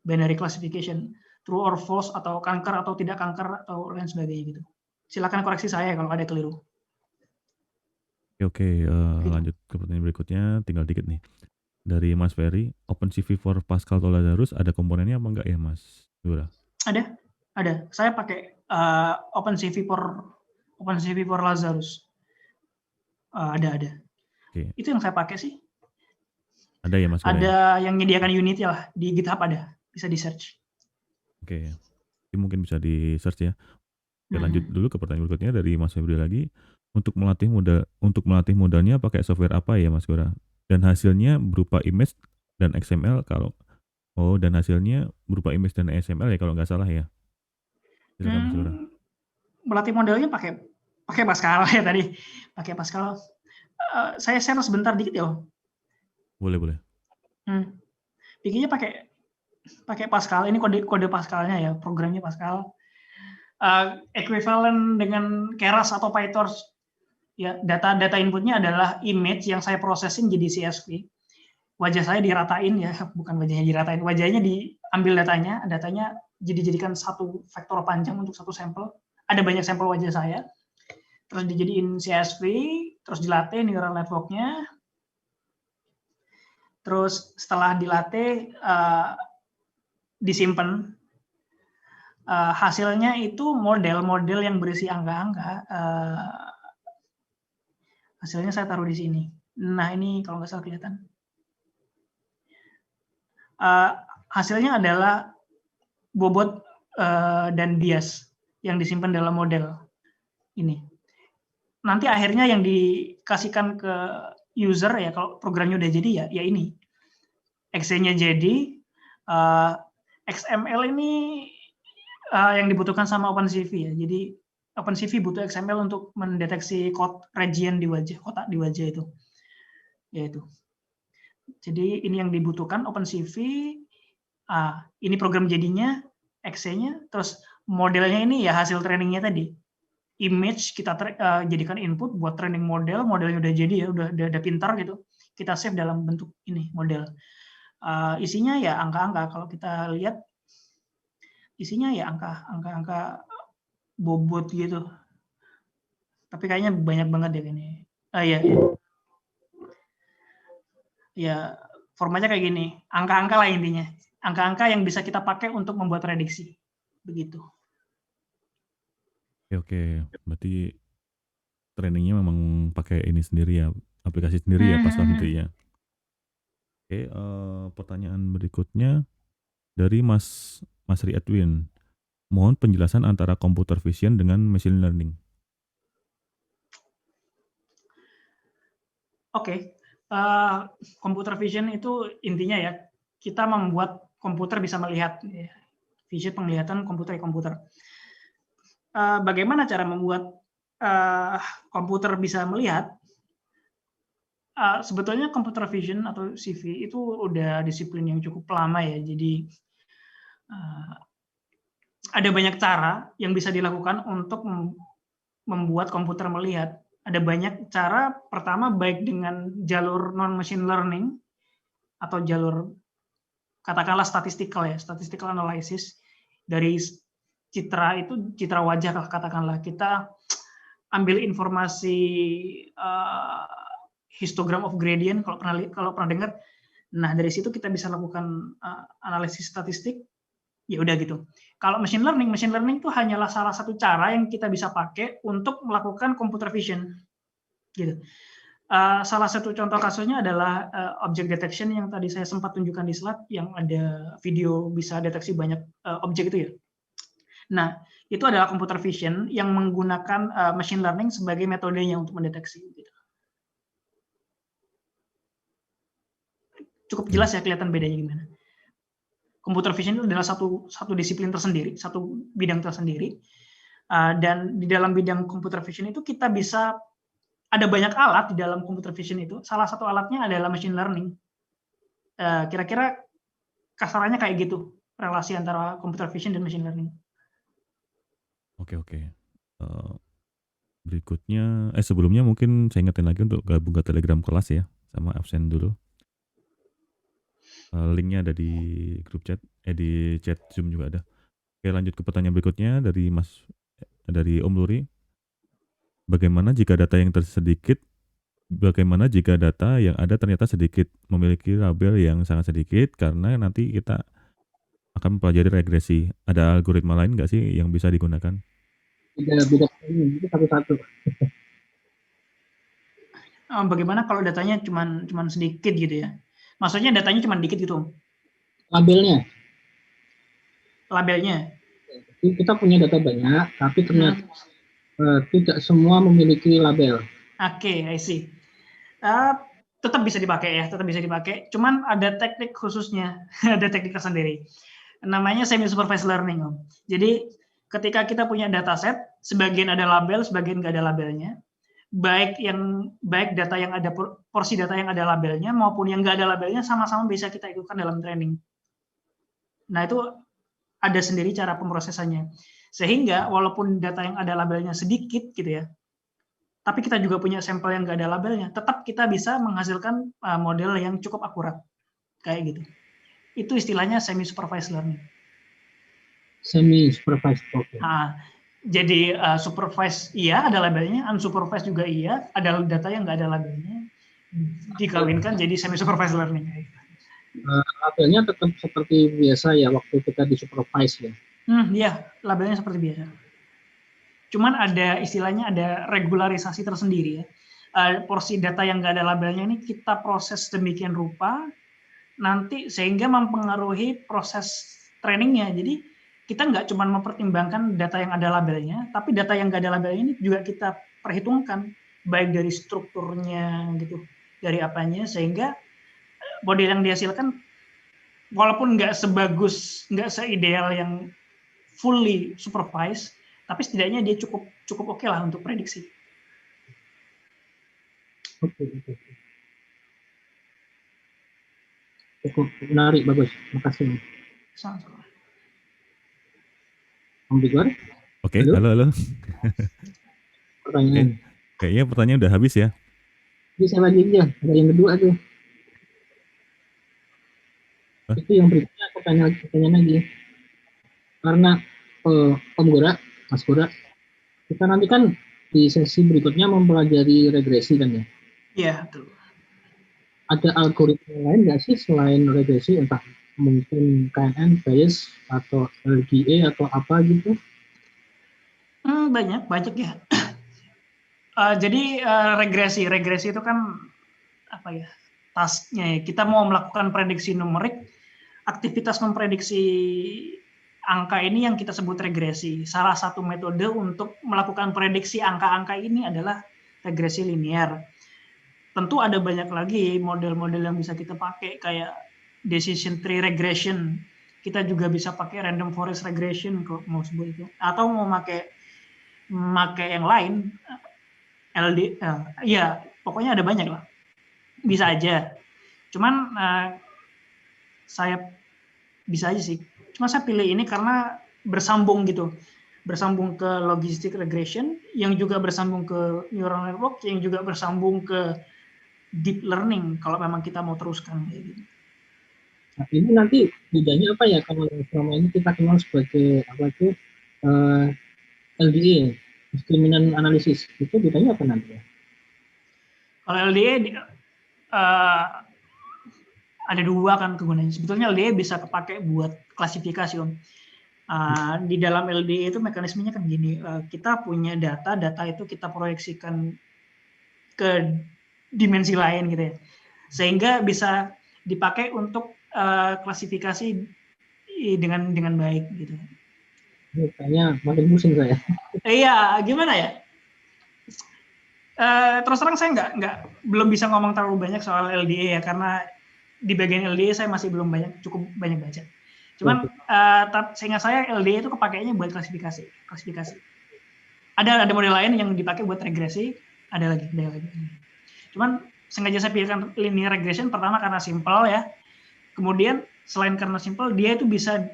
Binary classification, true or false, atau kanker atau tidak kanker, atau lain sebagainya gitu. Silakan koreksi saya kalau ada keliru. Oke, lanjut ke pertanyaan berikutnya, tinggal dikit nih. Dari Mas Ferry, OpenCV for Pascal atau Lazarus ada komponennya apa enggak ya Mas Gora? Ada. Saya pakai OpenCV for Lazarus. Ada. Oke. Itu yang saya pakai sih. Ada ya Mas Gora? Ada yang menyediakan Unity lah, di GitHub ada, bisa di search. Oke, ini mungkin bisa di search ya. Oke, lanjut dulu ke pertanyaan berikutnya dari Mas Febri lagi. Untuk melatih modalnya pakai software apa ya Mas Gora? Dan hasilnya berupa image dan XML dan hasilnya berupa image dan XML ya kalau nggak salah ya. Silakan Mas Gora. Melatih modelnya pakai Pascal ya tadi. Pakai Pascal. Saya share sebentar dikit ya. Boleh. Bikinnya pakai Pascal. Ini kode Pascalnya ya, programnya Pascal. Equivalent dengan Keras atau PyTorch. Ya, data inputnya adalah image yang saya prosesin jadi CSV. Wajah saya diratain ya, bukan wajahnya diratain, wajahnya diambil datanya dijadikan satu vektor panjang untuk satu sampel. Ada banyak sampel wajah saya, terus dijadiin CSV, terus dilatih neural network-nya. Terus setelah dilatih, disimpan. Hasilnya itu model-model yang berisi angka-angka. Hasilnya saya taruh di sini. Nah, ini kalau nggak salah kelihatan. Hasilnya adalah bobot dan bias yang disimpan dalam model ini. Nanti akhirnya yang dikasihkan ke user ya, kalau programnya udah jadi ya ini. XC-nya jadi, XML ini yang dibutuhkan sama OpenCV ya. Jadi OpenCV butuh XML untuk mendeteksi code region di wajah, kotak di wajah itu. Yaitu. Jadi ini yang dibutuhkan OpenCV. Ini program jadinya, XC-nya, terus modelnya ini ya hasil trainingnya tadi. Image kita jadikan input buat training model, modelnya udah jadi ya, udah pintar gitu. Kita save dalam bentuk ini model. Isinya ya angka-angka. Kalau kita lihat isinya ya angka bobot gitu. Tapi kayaknya banyak banget ya ini. Iya. Ya, formatnya kayak gini. Angka-angka lah intinya. Angka-angka yang bisa kita pakai untuk membuat prediksi. Begitu. Oke. Berarti trainingnya memang pakai ini sendiri ya, aplikasi sendiri ya pas nanti ya. Oke, pertanyaan berikutnya dari Mas Ri Edwin. Mohon penjelasan antara computer vision dengan machine learning. Oke. Computer vision itu intinya ya, kita membuat komputer bisa melihat. Vision penglihatan komputer. Bagaimana cara membuat komputer bisa melihat? Sebetulnya computer vision atau CV itu udah disiplin yang cukup lama ya. Jadi ada banyak cara yang bisa dilakukan untuk membuat komputer melihat. Ada banyak cara. Pertama, baik dengan jalur non-machine learning atau jalur katakanlah statistical analysis. Dari citra wajah katakanlah, kita ambil informasi histogram of gradient kalau pernah dengar. Nah, dari situ kita bisa lakukan analisis statistik. Ya udah gitu. Kalau machine learning itu hanyalah salah satu cara yang kita bisa pakai untuk melakukan computer vision. Gitu. Salah satu contoh kasusnya adalah object detection yang tadi saya sempat tunjukkan di slide, yang ada video bisa deteksi banyak objek itu ya. Nah, itu adalah computer vision yang menggunakan machine learning sebagai metodenya untuk mendeteksi. Gitu. Cukup jelas ya kelihatan bedanya gimana. Computer vision itu adalah satu disiplin tersendiri, satu bidang tersendiri. Dan di dalam bidang computer vision itu kita bisa, ada banyak alat di dalam computer vision itu. Salah satu alatnya adalah machine learning. Kira-kira kasarannya kayak gitu, relasi antara computer vision dan machine learning. Oke. Berikutnya, sebelumnya mungkin saya ingetin lagi untuk gabung ke Telegram kelas ya, sama absen dulu. Linknya ada di grup chat, di chat Zoom juga ada. Oke, lanjut ke pertanyaan berikutnya dari Om Luri. Bagaimana jika data yang sedikit? Bagaimana jika data yang ada ternyata sedikit, memiliki label yang sangat sedikit? Karena nanti kita akan mempelajari regresi. Ada algoritma lain nggak sih yang bisa digunakan? Beda ini satu-satu. Bagaimana kalau datanya cuman sedikit gitu ya? Maksudnya datanya cuma dikit gitu? Labelnya. Kita punya data banyak, tapi ternyata tidak semua memiliki label. Oke, I see. Tetap bisa dipakai. Cuman ada teknik khususnya, ada teknik tersendiri. Namanya semi-supervised learning, Om. Jadi ketika kita punya dataset, sebagian ada label, sebagian nggak ada labelnya. Baik data yang ada, porsi data yang ada labelnya maupun yang nggak ada labelnya, sama-sama bisa kita ikutkan dalam training. Nah, itu ada sendiri cara pemrosesannya. Sehingga walaupun data yang ada labelnya sedikit gitu ya, tapi kita juga punya sampel yang nggak ada labelnya, tetap kita bisa menghasilkan model yang cukup akurat kayak gitu. Itu istilahnya semi supervised learning. Semi supervised, oke. Jadi supervised iya ada labelnya, unsupervised juga iya, ada data yang nggak ada labelnya, dikawinkan jadi semi supervised learning. Labelnya tetap seperti biasa ya waktu kita di supervise ya. Iya, labelnya seperti biasa. Cuman ada istilahnya ada regularisasi tersendiri ya. Porsi data yang nggak ada labelnya ini kita proses demikian rupa nanti sehingga mempengaruhi proses trainingnya. Jadi kita nggak cuma mempertimbangkan data yang ada labelnya, tapi data yang nggak ada labelnya ini juga kita perhitungkan baik dari strukturnya gitu, dari apanya sehingga model yang dihasilkan walaupun nggak sebagus, nggak seideal yang fully supervised, tapi setidaknya dia cukup oke lah untuk prediksi. Oke. Cukup menarik, bagus. Makasih. Sama-sama. Om Bigor? Oke, halo. Pertanyaan. Kayaknya pertanyaan udah habis ya. Jadi saya lagi aja, ada yang kedua tuh. Itu yang berikutnya aku tanya lagi. Karena Om Gora, Mas Gora, kita nanti kan di sesi berikutnya mempelajari regresi kan ya? Iya, betul. Ada algoritma lain nggak sih selain regresi, entah mungkin KNN, Bayes, atau LGA atau apa gitu? Banyak ya. Jadi regresi itu kan apa ya tasknya ya. Kita mau melakukan prediksi numerik, aktivitas memprediksi angka ini yang kita sebut regresi. Salah satu metode untuk melakukan prediksi angka-angka ini adalah regresi linear. Tentu ada banyak lagi model-model yang bisa kita pakai kayak decision tree regression. Kita juga bisa pakai random forest regression kalau mau sebut itu. Atau mau pakai yang lain, ya pokoknya ada banyak lah. Bisa aja. Cuman saya bisa aja sih. Cuma saya pilih ini karena bersambung gitu. Bersambung ke logistic regression, yang juga bersambung ke neural network, yang juga bersambung ke deep learning kalau memang kita mau teruskan kayak gitu. Nah, ini nanti bedanya apa ya kalau selama ini kita kenal sebagai apa itu LDA, discriminant analysis, itu bedanya apa nanti ya? Kalau LDA ada dua kan kegunaannya. Sebetulnya LDA bisa kepake buat klasifikasi Om. Di dalam LDA itu mekanismenya kan gini, kita punya data itu kita proyeksikan ke dimensi lain gitu ya, sehingga bisa dipakai untuk klasifikasi dengan baik gitu. Kayaknya makin pusing saya. Iya, gimana ya? Terus terang saya belum bisa ngomong terlalu banyak soal LDA ya, karena di bagian LDA saya masih belum cukup banyak baca. Cuman seingat saya LDA itu kepakainya buat klasifikasi. Ada model lain yang dipakai buat regresi, ada lagi. Cuman sengaja saya pilihkan linear regression pertama karena simple ya. Kemudian selain karena simple, dia itu bisa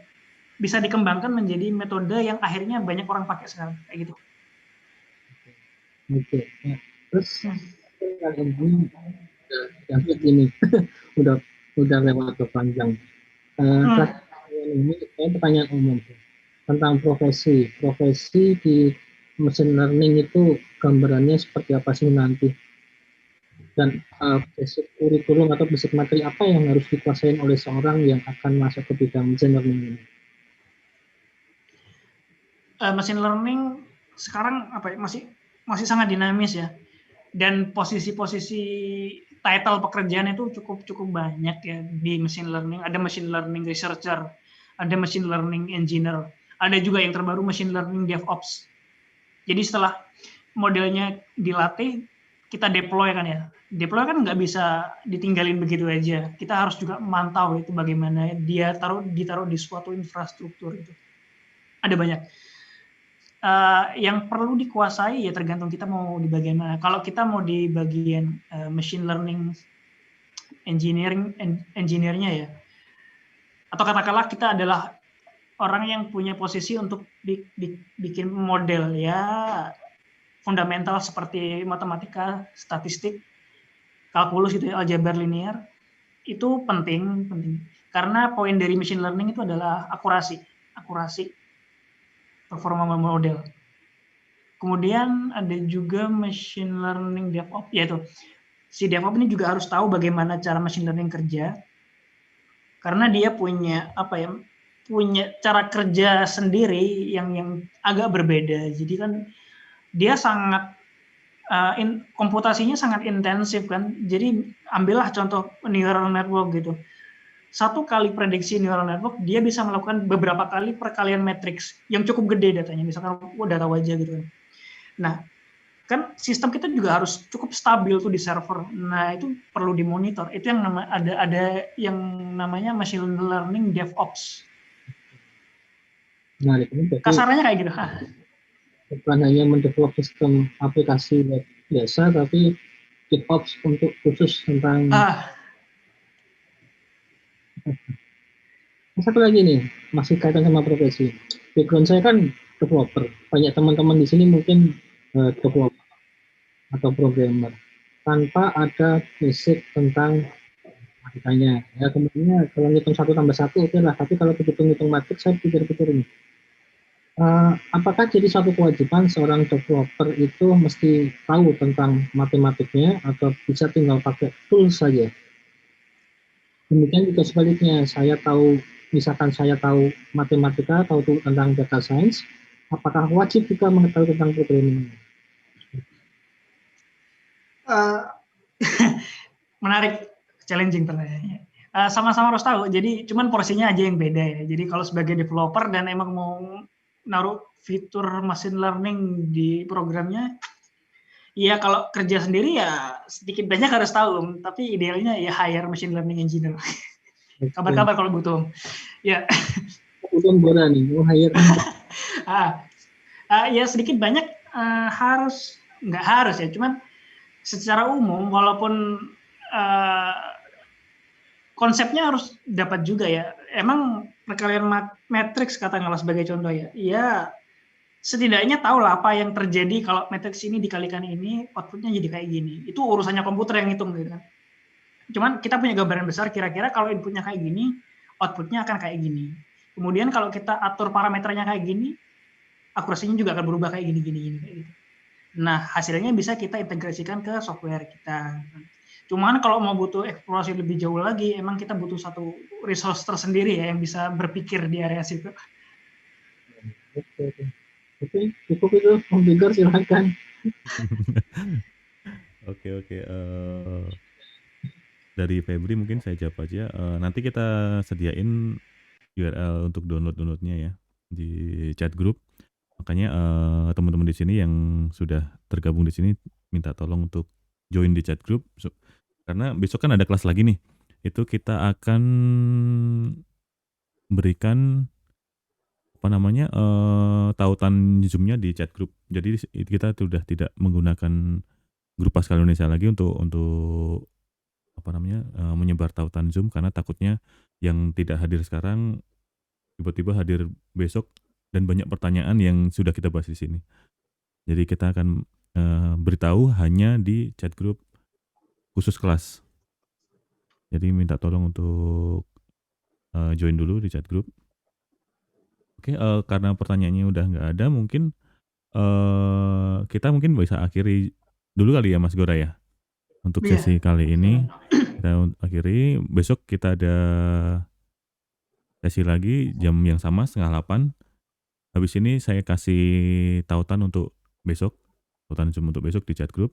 dikembangkan menjadi metode yang akhirnya banyak orang pakai sekarang kayak gitu. Oke. Ya. Terus ini udah lewat panjang. Ini pertanyaan umum tentang profesi di machine learning itu gambarannya seperti apa sih nanti, dan basic kurikulum atau basic materi apa yang harus dikuasain oleh seorang yang akan masuk ke bidang machine learning ini? Machine learning sekarang masih sangat dinamis ya, dan posisi-posisi title pekerjaan itu cukup banyak ya di machine learning. Ada machine learning researcher, ada machine learning engineer, ada juga yang terbaru machine learning DevOps. Jadi setelah modelnya dilatih, kita deploy kan ya. Deploy kan nggak bisa ditinggalin begitu aja. Kita harus juga memantau itu bagaimana dia ditaruh di suatu infrastruktur itu. Ada banyak. Yang perlu dikuasai ya tergantung kita mau di bagian mana. Kalau kita mau di bagian machine learning engineer-nya ya, atau katakanlah kita adalah orang yang punya posisi untuk bikin model ya fundamental seperti matematika, statistik, kalkulus gitu ya, aljabar linear, itu penting. Karena poin dari machine learning itu adalah akurasi performa model. Kemudian ada juga machine learning DevOps, yaitu si DevOps ini juga harus tahu bagaimana cara machine learning kerja, karena dia punya cara kerja sendiri yang agak berbeda. Jadi kan dia sangat komputasinya sangat intensif kan. Jadi ambillah contoh neural network gitu. Satu kali prediksi neural network, dia bisa melakukan beberapa kali perkalian matriks yang cukup gede datanya, misalkan data wajah gitu kan. Nah, kan sistem kita juga harus cukup stabil tuh di server. Nah, itu perlu dimonitor. Itu yang ada yang namanya machine learning DevOps. Nah, ini kasarnya kayak gitu. Bukan hanya mendevelop sistem aplikasi web biasa, tapi DevOps untuk khusus tentang satu lagi nih, masih kaitan sama profesi. Background saya kan developer. Banyak teman-teman di sini mungkin developer atau programmer tanpa ada basic tentang matematikanya. Ya kemudian kalau ngitung 1 tambah 1 oke lah, tapi kalau hitung matrik saya pikir-pikir ini. Apakah jadi satu kewajiban seorang developer itu mesti tahu tentang matematiknya atau bisa tinggal pakai tools saja? Demikian juga sebaliknya, misalkan saya tahu matematika, tahu tentang data science, apakah wajib juga mengetahui tentang programming? Menarik, challenging ternyata. Sama-sama harus tahu, jadi cuman porsinya aja yang beda ya. Jadi kalau sebagai developer dan emang mau naruh fitur machine learning di programnya, ya kalau kerja sendiri ya sedikit banyak harus tahu, tapi idealnya ya hire machine learning engineer. Kabar-kabar kalau butuh. Ya. Butuh bola nih, mau hire. Ya sedikit banyak nggak harus ya, cuman secara umum walaupun konsepnya harus dapat juga ya. Emang perkalian matriks katakanlah sebagai contoh ya. Ya setidaknya tahu lah apa yang terjadi kalau matriks ini dikalikan ini, outputnya jadi kayak gini. Itu urusannya komputer yang hitung gitu kan. Cuman kita punya gambaran besar kira-kira kalau inputnya kayak gini, outputnya akan kayak gini. Kemudian kalau kita atur parameternya kayak gini, akurasinya juga akan berubah kayak gini kayak gitu. Nah, hasilnya bisa kita integrasikan ke software kita. Cuman kalau mau butuh eksplorasi lebih jauh lagi, emang kita butuh satu resource tersendiri ya yang bisa berpikir di area situ. Oke, cukup itu, Om Bigor silakan. Oke. Dari Febri mungkin saya jawab aja. Nanti kita sediain URL untuk downloadnya ya di chat group. Makanya teman-teman di sini yang sudah tergabung di sini minta tolong untuk join di chat group. Karena besok kan ada kelas lagi nih. Itu kita akan berikan tautan Zoom-nya di chat group. Jadi kita sudah tidak menggunakan grup Pascal Indonesia lagi untuk menyebar tautan Zoom, karena takutnya yang tidak hadir sekarang tiba-tiba hadir besok dan banyak pertanyaan yang sudah kita bahas di sini. Jadi kita akan beritahu hanya di chat group khusus kelas. Jadi minta tolong untuk join dulu di chat group. Oke, karena pertanyaannya udah nggak ada, mungkin kita mungkin bisa akhiri dulu kali ya Mas Gora ya. Untuk sesi kali ini kita akhiri. Besok kita ada sesi lagi jam yang sama 7:30. Habis ini saya kasih tautan untuk besok, tautan Zoom untuk besok di chat group.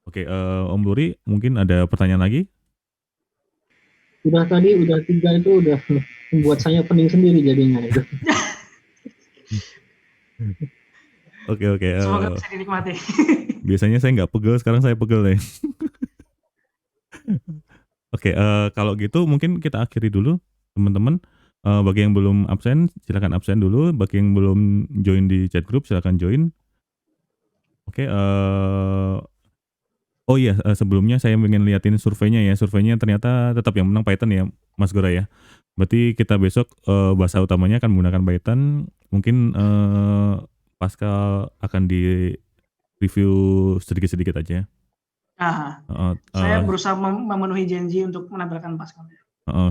Oke, Om Luri mungkin ada pertanyaan lagi? Udah 3 itu udah membuat saya pening sendiri jadinya itu. Oke. Semoga bisa dinikmati. Biasanya saya nggak pegel, sekarang saya pegel deh. Oke, kalau gitu mungkin kita akhiri dulu teman-teman. Bagi yang belum absen silakan absen dulu. Bagi yang belum join di chat group silakan join. Oke. Oh iya, sebelumnya saya ingin liatin surveinya ya. Surveinya ternyata tetap yang menang Python ya, Mas Gora ya. Berarti kita besok bahasa utamanya akan menggunakan Python. Mungkin Pascal akan di review sedikit-sedikit aja. Nah, Uh, saya uh, berusaha memenuhi janji untuk menampilkan Pascal.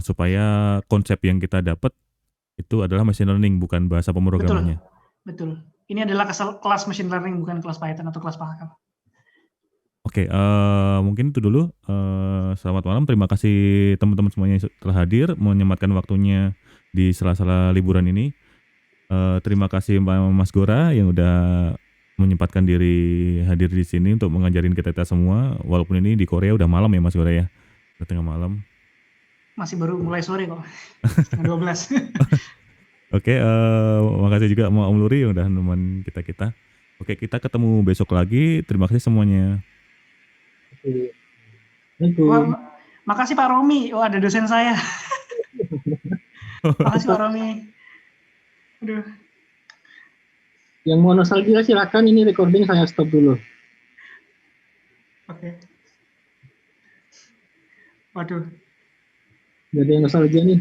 supaya konsep yang kita dapat itu adalah machine learning, bukan bahasa pemrogramannya. Betul. Ini adalah kelas machine learning, bukan kelas Python atau kelas Pascal. Oke, mungkin itu dulu. Selamat malam. Terima kasih teman-teman semuanya yang telah hadir, menyempatkan waktunya di sela-sela liburan ini. Terima kasih Mas Gora yang udah menyempatkan diri hadir di sini untuk mengajarin kita semua. Walaupun ini di Korea udah malam ya Mas Gora ya, udah tengah malam. Masih baru mulai sore kok, setengah 12. Oke, makasih juga sama Om Luri yang udah nemenin kita. Oke, kita ketemu besok lagi. Terima kasih semuanya. Assalamualaikum. Makasih Pak Romi. Oh, ada dosen saya. Makasih Pak Romi. Aduh. Yang mau nostalgia silakan, ini recording saya stop dulu. Oke. Waduh. Jadi yang nostalgia nih.